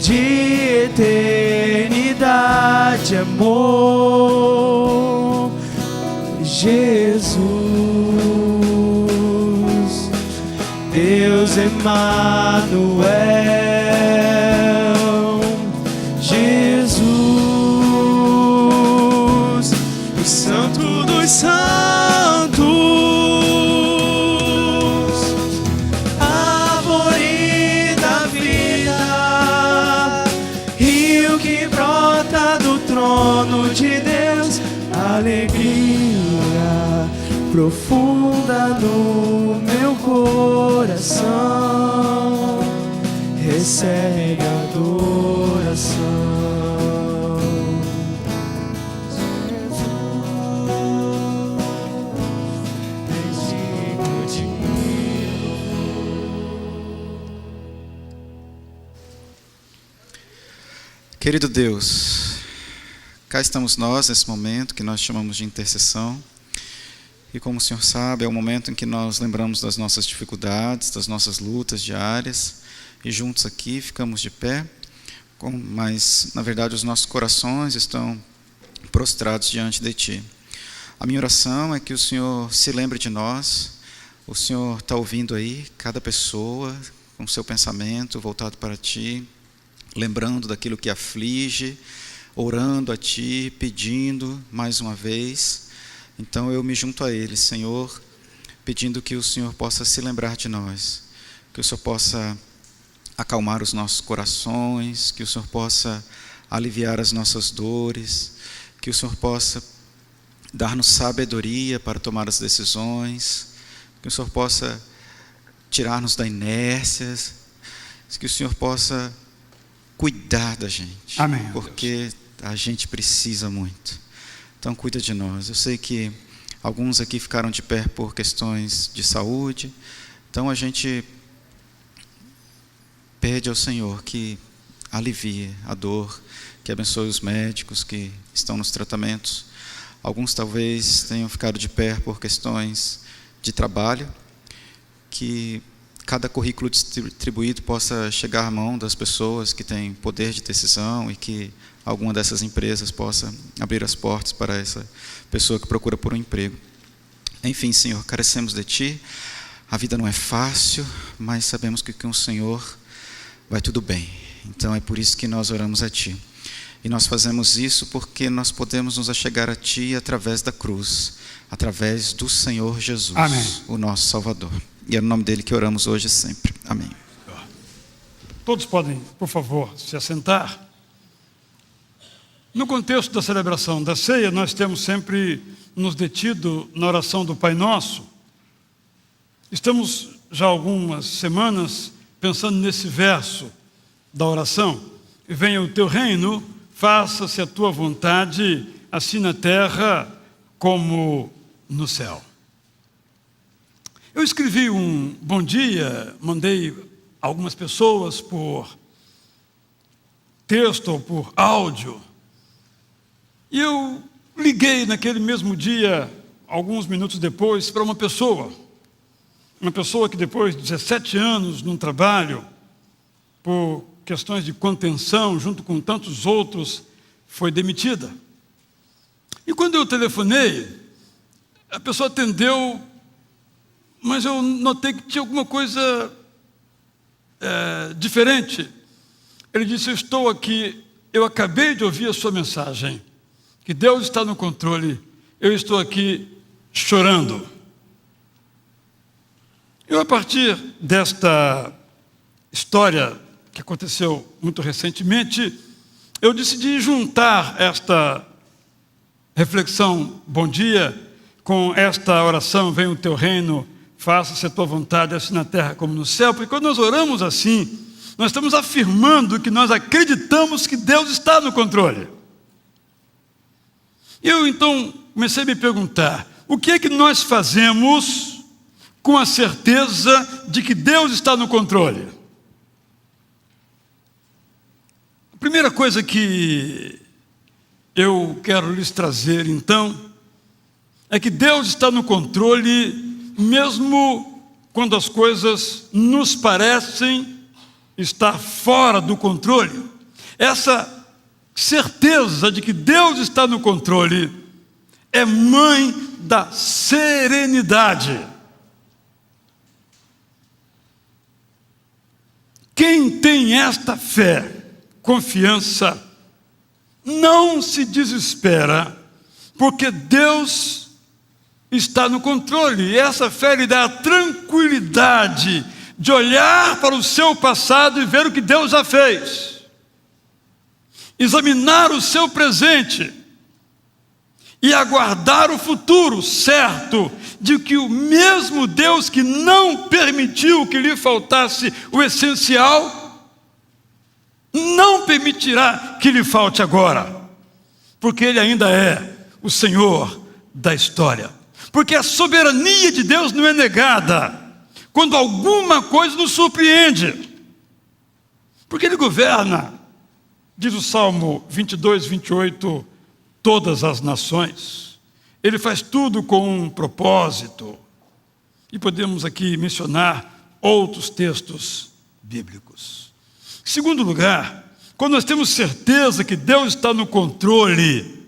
Speaker 4: de eternidade, amor. Jesus, Deus Emanuel. Santo dos Santos, árvore da vida, rio que brota do trono de Deus, alegria profunda no meu coração, recebe adoração.
Speaker 2: Querido Deus, cá estamos nós nesse momento que nós chamamos de intercessão. E como o Senhor sabe, é o momento em que nós lembramos das nossas dificuldades, das nossas lutas diárias. E juntos aqui ficamos de pé, mas na verdade os nossos corações estão prostrados diante de Ti. A minha oração é que o Senhor se lembre de nós. O Senhor está ouvindo aí cada pessoa com seu pensamento voltado para Ti, lembrando daquilo que aflige, orando a Ti, pedindo mais uma vez. Então eu me junto a eles, Senhor, pedindo que o Senhor possa se lembrar de nós, que o Senhor possa acalmar os nossos corações, que o Senhor possa aliviar as nossas dores, que o Senhor possa dar-nos sabedoria para tomar as decisões, que o Senhor possa tirar-nos da inércia, que o Senhor possa cuidar da gente.
Speaker 3: Amém.
Speaker 2: Porque a gente precisa muito. Então cuida de nós. Eu sei que alguns aqui ficaram de pé por questões de saúde, então a gente pede ao Senhor que alivie a dor, que abençoe os médicos que estão nos tratamentos. Alguns talvez tenham ficado de pé por questões de trabalho, que cada currículo distribuído possa chegar à mão das pessoas que têm poder de decisão e que alguma dessas empresas possa abrir as portas para essa pessoa que procura por um emprego. Enfim, Senhor, carecemos de Ti. A vida não é fácil, mas sabemos que com o Senhor vai tudo bem. Então é por isso que nós oramos a Ti. E nós fazemos isso porque nós podemos nos achegar a Ti através da cruz, através do Senhor Jesus,
Speaker 3: Amém.
Speaker 2: O nosso Salvador. E é no nome dele que oramos hoje e sempre. Amém.
Speaker 3: Todos podem, por favor, se assentar. No contexto da celebração da ceia, nós temos sempre nos detido na oração do Pai Nosso. Estamos já há algumas semanas pensando nesse verso da oração. Venha o teu reino, faça-se a tua vontade, assim na terra como no céu. Eu escrevi um bom dia, mandei a algumas pessoas por texto ou por áudio. E eu liguei naquele mesmo dia, alguns minutos depois, para uma pessoa que depois de 17 anos num trabalho, por questões de contenção, junto com tantos outros, foi demitida. E quando eu telefonei, a pessoa atendeu, mas eu notei que tinha alguma coisa diferente. Ele disse: eu estou aqui, eu acabei de ouvir a sua mensagem, que Deus está no controle, eu estou aqui chorando. Eu, a partir desta história que aconteceu muito recentemente, eu decidi juntar esta reflexão, bom dia, com esta oração, venha o teu reino, faça-se a tua vontade, assim na terra como no céu, porque quando nós oramos assim, nós estamos afirmando que nós acreditamos que Deus está no controle. Eu então comecei a me perguntar, o que é que nós fazemos com a certeza de que Deus está no controle? A primeira coisa que eu quero lhes trazer então, é que Deus está no controle, mesmo quando as coisas nos parecem estar fora do controle. Essa certeza de que Deus está no controle é mãe da serenidade. Quem tem esta fé, confiança, não se desespera, porque Deus está no controle. E essa fé lhe dá a tranquilidade de olhar para o seu passado e ver o que Deus já fez, examinar o seu presente e aguardar o futuro, certo de que o mesmo Deus que não permitiu que lhe faltasse o essencial, não permitirá que lhe falte agora, porque Ele ainda é o Senhor da história. Porque a soberania de Deus não é negada quando alguma coisa nos surpreende, porque Ele governa, diz o Salmo 22, 28, todas as nações. Ele faz tudo com um propósito. E podemos aqui mencionar outros textos bíblicos. Em segundo lugar, quando nós temos certeza que Deus está no controle,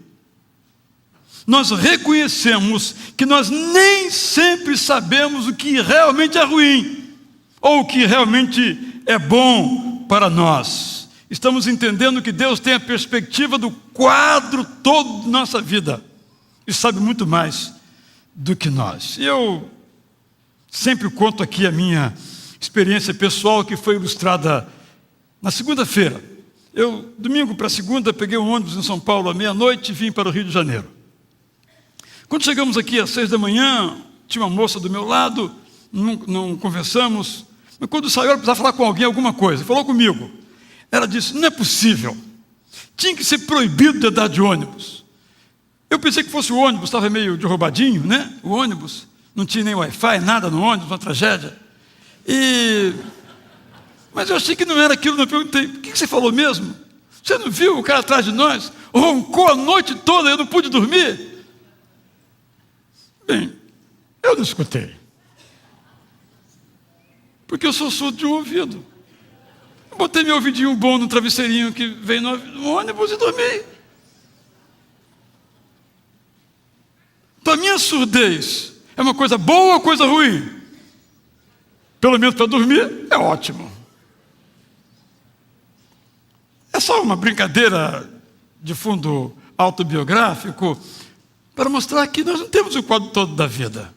Speaker 3: nós reconhecemos que nós nem sempre sabemos o que realmente é ruim, ou o que realmente é bom para nós. Estamos entendendo que Deus tem a perspectiva do quadro todo de nossa vida, e sabe muito mais do que nós. Eu sempre conto aqui a minha experiência pessoal, que foi ilustrada na segunda-feira. Eu, domingo para segunda, peguei um ônibus em São Paulo à meia-noite e vim para o Rio de Janeiro. Quando chegamos aqui às 6 da manhã, tinha uma moça do meu lado, não conversamos, mas quando saiu ela precisava falar com alguém alguma coisa, falou comigo. Ela disse, não é possível, tinha que ser proibido de andar de ônibus. Eu pensei que fosse o ônibus, estava meio derrubadinho, né? O ônibus, não tinha nem Wi-Fi, nada no ônibus, uma tragédia. Mas eu achei que não era aquilo, eu perguntei, o que você falou mesmo? Você não viu o cara atrás de nós? Roncou a noite toda, eu não pude dormir. Bem, eu não escutei. Porque eu sou surdo de um ouvido. Eu botei meu ouvidinho bom no travesseirinho que veio no ônibus e dormi. Então a minha surdez é uma coisa boa ou coisa ruim? Pelo menos para dormir, é ótimo. É só uma brincadeira de fundo autobiográfico para mostrar que nós não temos o quadro todo da vida.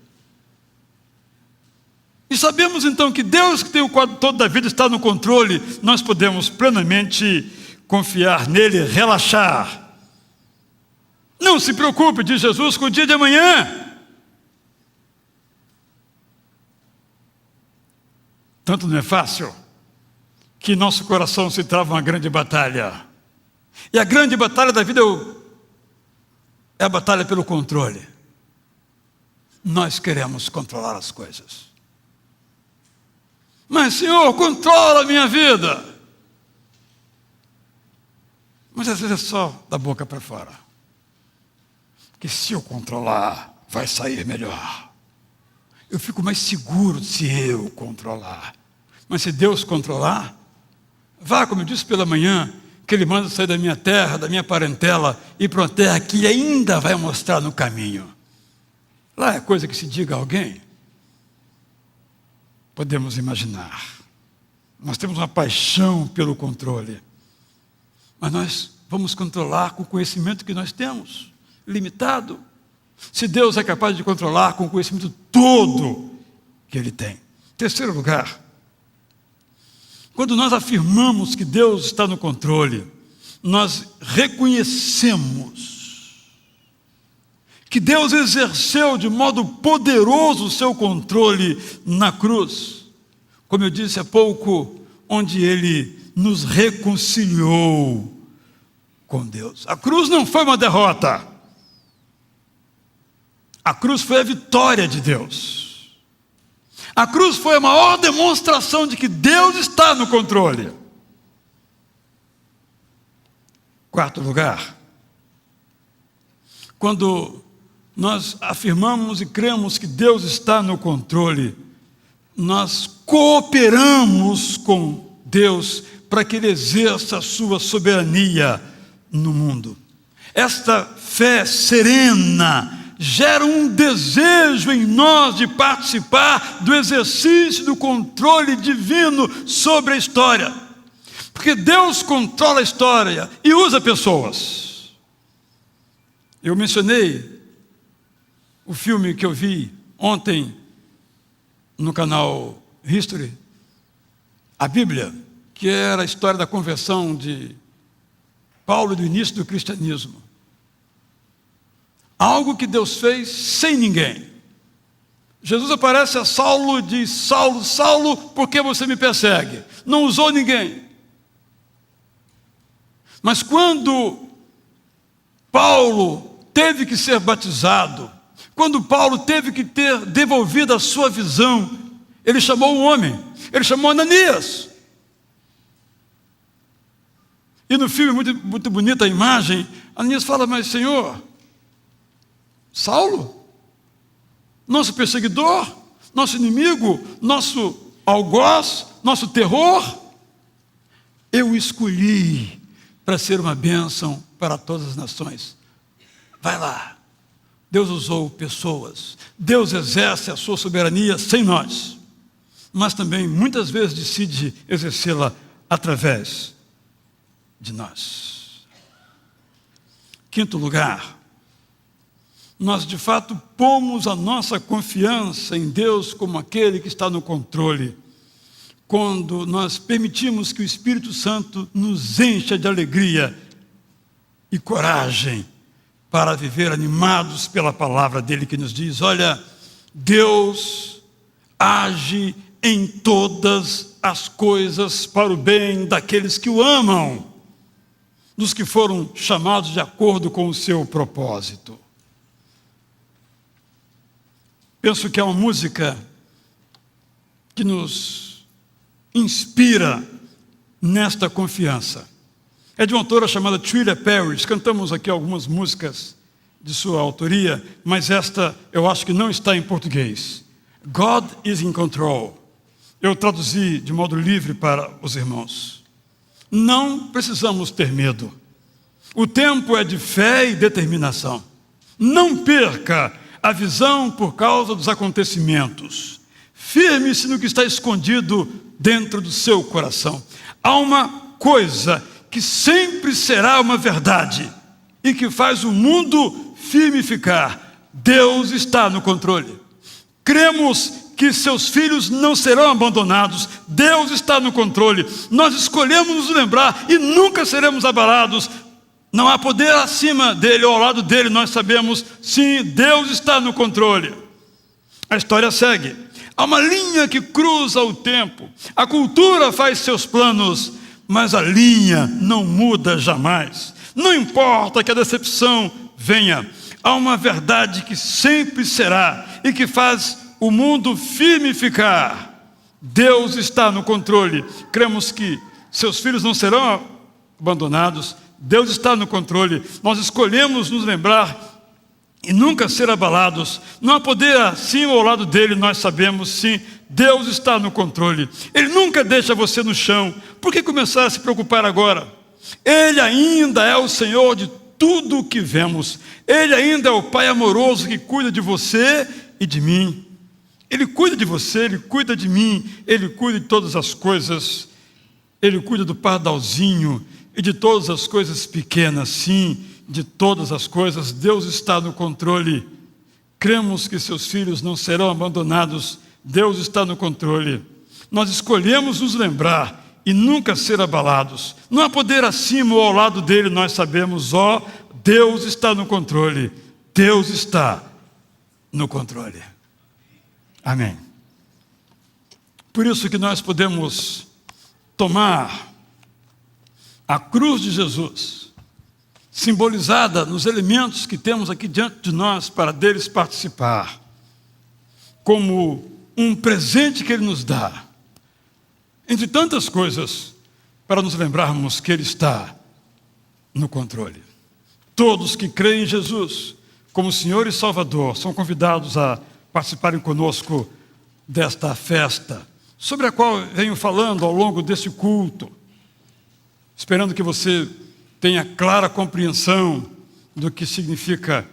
Speaker 3: E sabemos então que Deus, que tem o quadro todo da vida, está no controle. Nós podemos plenamente confiar nele, relaxar. Não se preocupe, diz Jesus, com o dia de amanhã. Tanto não é fácil que em nosso coração se trava uma grande batalha. E a grande batalha da vida é a batalha pelo controle. Nós queremos controlar as coisas. Mas, Senhor, controla a minha vida. Mas às vezes é só da boca para fora. Porque se eu controlar, vai sair melhor. Eu fico mais seguro se eu controlar. Mas se Deus controlar, vá, como eu disse pela manhã, que Ele manda sair da minha terra, da minha parentela, e para uma terra que ainda vai mostrar no caminho. Lá é coisa que se diga a alguém. Podemos imaginar. Nós temos uma paixão pelo controle. Mas nós vamos controlar com o conhecimento que nós temos, limitado. Se Deus é capaz de controlar com o conhecimento todo que Ele tem. Terceiro lugar, quando nós afirmamos que Deus está no controle, nós reconhecemos que Deus exerceu de modo poderoso o seu controle na cruz. Como eu disse há pouco, onde Ele nos reconciliou com Deus. A cruz não foi uma derrota. A cruz foi a vitória de Deus. A cruz foi a maior demonstração de que Deus está no controle. Quarto lugar, quando nós afirmamos e cremos que Deus está no controle, nós cooperamos com Deus para que Ele exerça a sua soberania no mundo. Esta fé serena gera um desejo em nós de participar do exercício do controle divino sobre a história. Porque Deus controla a história e usa pessoas. Eu mencionei o filme que eu vi ontem no canal History, a Bíblia, que era a história da conversão de Paulo e do início do cristianismo. Algo que Deus fez sem ninguém. Jesus aparece a Saulo e diz: Saulo, Saulo, por que você me persegue? Não usou ninguém. Mas quando Paulo teve que ser batizado, quando Paulo teve que ter devolvido a sua visão, ele chamou um homem, ele chamou Ananias. E no filme, muito bonita a imagem, Ananias fala: mas Senhor, Saulo, nosso perseguidor, nosso inimigo, nosso algoz, nosso terror, eu o escolhi para ser uma bênção para todas as nações. Vai lá, Deus usou pessoas. Deus exerce a sua soberania sem nós, mas também muitas vezes decide exercê-la através de nós. Quinto lugar, nós de fato pomos a nossa confiança em Deus como aquele que está no controle, quando nós permitimos que o Espírito Santo nos encha de alegria e coragem para viver animados pela palavra dele que nos diz: olha, Deus age em todas as coisas para o bem daqueles que o amam, dos que foram chamados de acordo com o seu propósito. Penso que é uma música que nos inspira nesta confiança. É de uma autora chamada Twila Paris. Cantamos aqui algumas músicas de sua autoria, mas esta eu acho que não está em português. God is in control. Eu traduzi de modo livre para os irmãos. Não precisamos ter medo. O tempo é de fé e determinação. Não perca a visão por causa dos acontecimentos. Firme-se no que está escondido dentro do seu coração. Há uma coisa que sempre será uma verdade e que faz o mundo firme ficar: Deus está no controle. Cremos que seus filhos não serão abandonados. Deus está no controle. Nós escolhemos nos lembrar e nunca seremos abalados. Não há poder acima dele ou ao lado dele. Nós sabemos, sim, Deus está no controle. A história segue. Há uma linha que cruza o tempo. A cultura faz seus planos, mas a linha não muda jamais. Não importa que a decepção venha, há uma verdade que sempre será e que faz o mundo firme ficar: Deus está no controle. Cremos que seus filhos não serão abandonados. Deus está no controle. Nós escolhemos nos lembrar e nunca ser abalados. Não há poder acima ou ao lado dele. Nós sabemos, sim, Deus está no controle. Ele nunca deixa você no chão. Por que começar a se preocupar agora? Ele ainda é o Senhor de tudo o que vemos. Ele ainda é o Pai amoroso que cuida de você e de mim. Ele cuida de você, Ele cuida de mim, Ele cuida de todas as coisas. Ele cuida do pardalzinho e de todas as coisas pequenas, sim, de todas as coisas. Deus está no controle. Cremos que seus filhos não serão abandonados. Deus está no controle. Nós escolhemos nos lembrar e nunca ser abalados. Não há poder acima ou ao lado dele. Nós sabemos, Deus está no controle. Deus está no controle. Amém. Por isso que nós podemos tomar a cruz de Jesus, simbolizada nos elementos que temos aqui diante de nós para deles participar, como um presente que Ele nos dá, entre tantas coisas, para nos lembrarmos que Ele está no controle. Todos que creem em Jesus como Senhor e Salvador são convidados a participarem conosco desta festa, sobre a qual venho falando ao longo desse culto, esperando que você tenha clara compreensão do que significa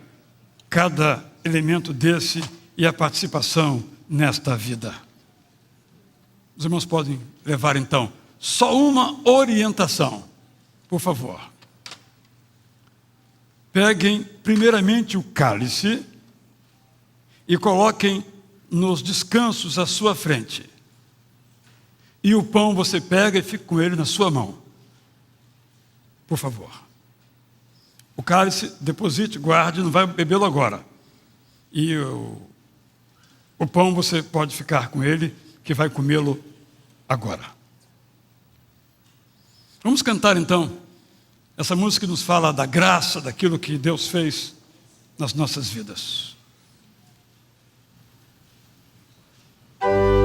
Speaker 3: cada elemento desse e a participação nesta vida. Os irmãos podem levar então só uma orientação, por favor. Peguem primeiramente o cálice e coloquem nos descansos à sua frente. E o pão você pega e fica com ele na sua mão. Por favor. O cálice, deposite, guarde, não vai bebê-lo agora. E o pão você pode ficar com ele, que vai comê-lo agora. Vamos cantar então essa música que nos fala da graça, daquilo que Deus fez nas nossas vidas.
Speaker 5: Oh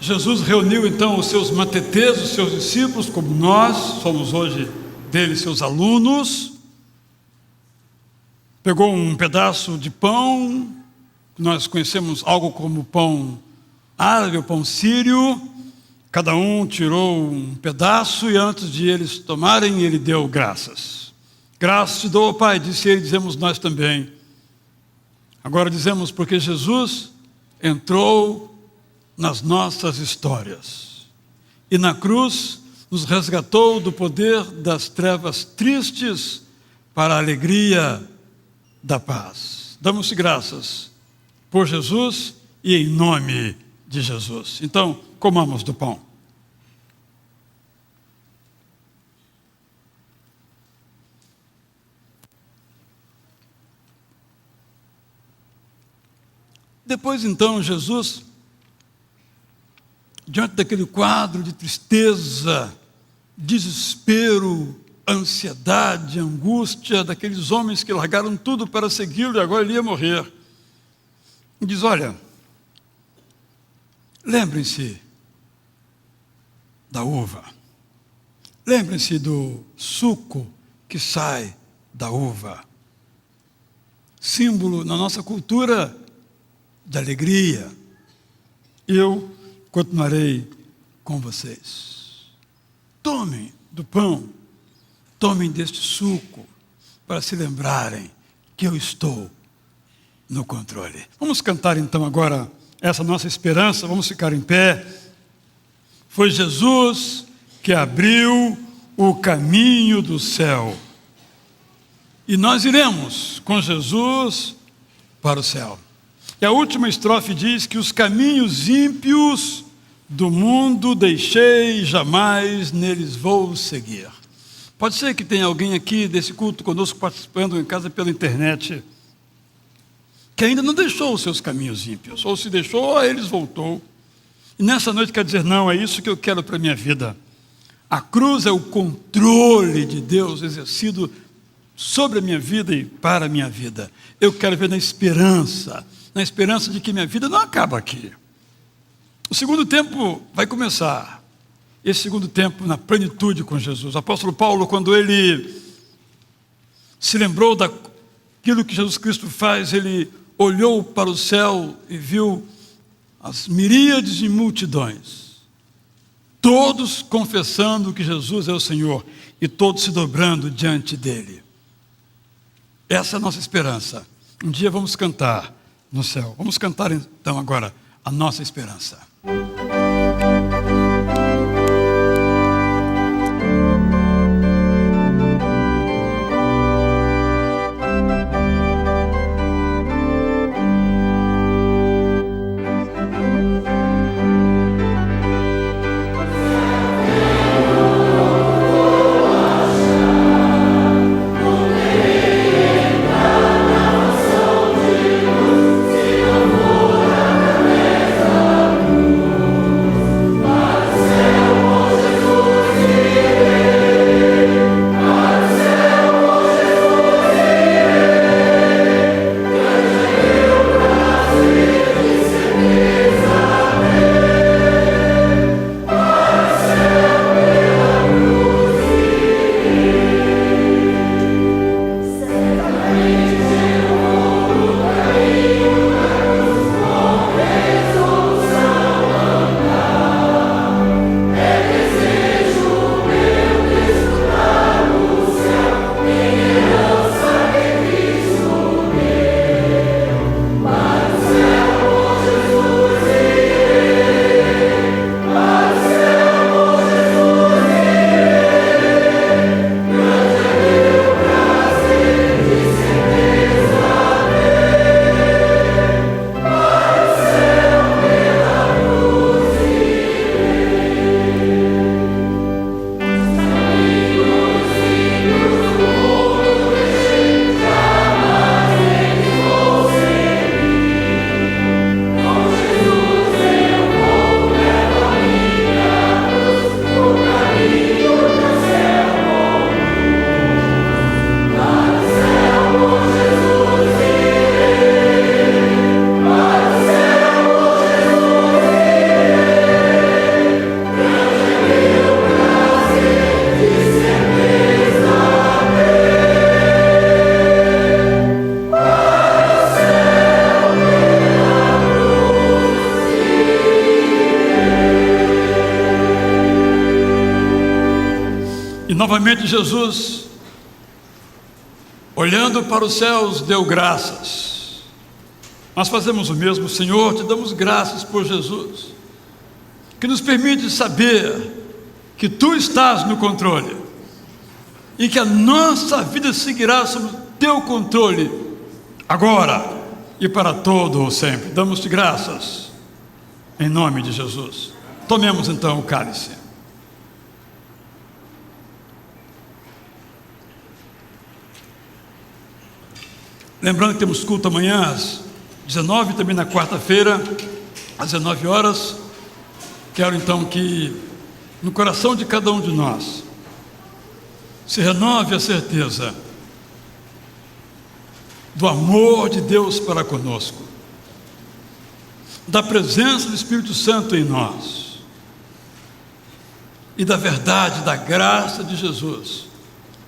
Speaker 3: Jesus reuniu então os seus matetês, os seus discípulos, como nós somos hoje deles, seus alunos. Pegou um pedaço de pão, que nós conhecemos algo como pão árabe, o pão sírio. Cada um tirou um pedaço e antes de eles tomarem, ele deu graças. Graças te dou, Pai, disse ele, dizemos nós também. Agora dizemos porque Jesus entrou nas nossas histórias e na cruz nos resgatou do poder das trevas tristes para a alegria da paz. Damos graças por Jesus e em nome de Jesus. Então, comamos do pão. Depois, então, Jesus, diante daquele quadro de tristeza, desespero, ansiedade, angústia daqueles homens que largaram tudo para segui-lo e agora ele ia morrer, diz: olha, lembrem-se da uva, lembrem-se do suco que sai da uva, símbolo na nossa cultura de alegria. Eu continuarei com vocês. Tomem do pão, tomem deste suco, para se lembrarem que eu estou no controle. Vamos cantar então agora essa nossa esperança, vamos ficar em pé. Foi Jesus que abriu o caminho do céu. E nós iremos com Jesus para o céu. E a última estrofe diz que os caminhos ímpios do mundo deixei, jamais neles vou seguir. Pode ser que tenha alguém aqui desse culto conosco participando em casa pela internet que ainda não deixou os seus caminhos ímpios, ou se deixou, ou a eles voltou. E nessa noite quer dizer: não, é isso que eu quero para a minha vida. A cruz é o controle de Deus exercido sobre a minha vida e para a minha vida. Eu quero ver na esperança de que minha vida não acaba aqui. O segundo tempo vai começar. Esse segundo tempo na plenitude com Jesus. O apóstolo Paulo, quando ele se lembrou daquilo que Jesus Cristo faz, ele olhou para o céu e viu as miríades de multidões, todos confessando que Jesus é o Senhor e todos se dobrando diante dele. Essa é a nossa esperança. Um dia vamos cantar no céu. Vamos cantar então agora a nossa esperança. Novamente Jesus, olhando para os céus, deu graças. Nós fazemos o mesmo. Senhor, te damos graças por Jesus, que nos permite saber que Tu estás no controle e que a nossa vida seguirá sob o Teu controle, agora e para todo ou sempre. Damos-te graças, em nome de Jesus. Tomemos então o cálice. Lembrando que temos culto amanhã às 19, também na quarta-feira, às 19 horas. Quero então que no coração de cada um de nós se renove a certeza do amor de Deus para conosco, da presença do Espírito Santo em nós e da verdade, da graça de Jesus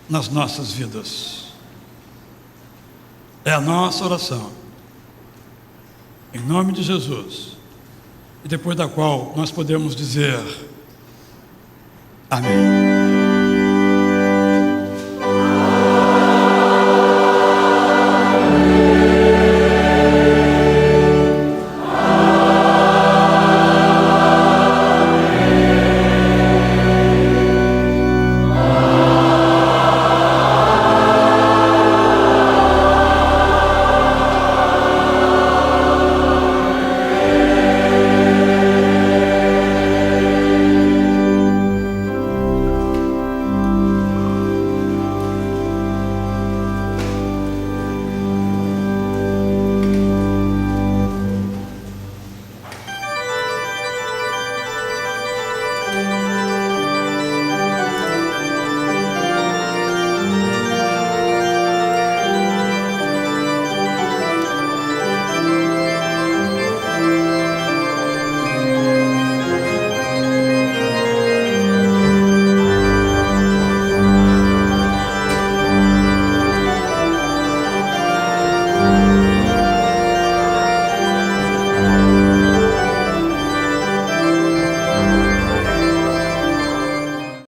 Speaker 3: nas nossas vidas. É a nossa oração, em nome de Jesus, e depois da qual nós podemos dizer amém.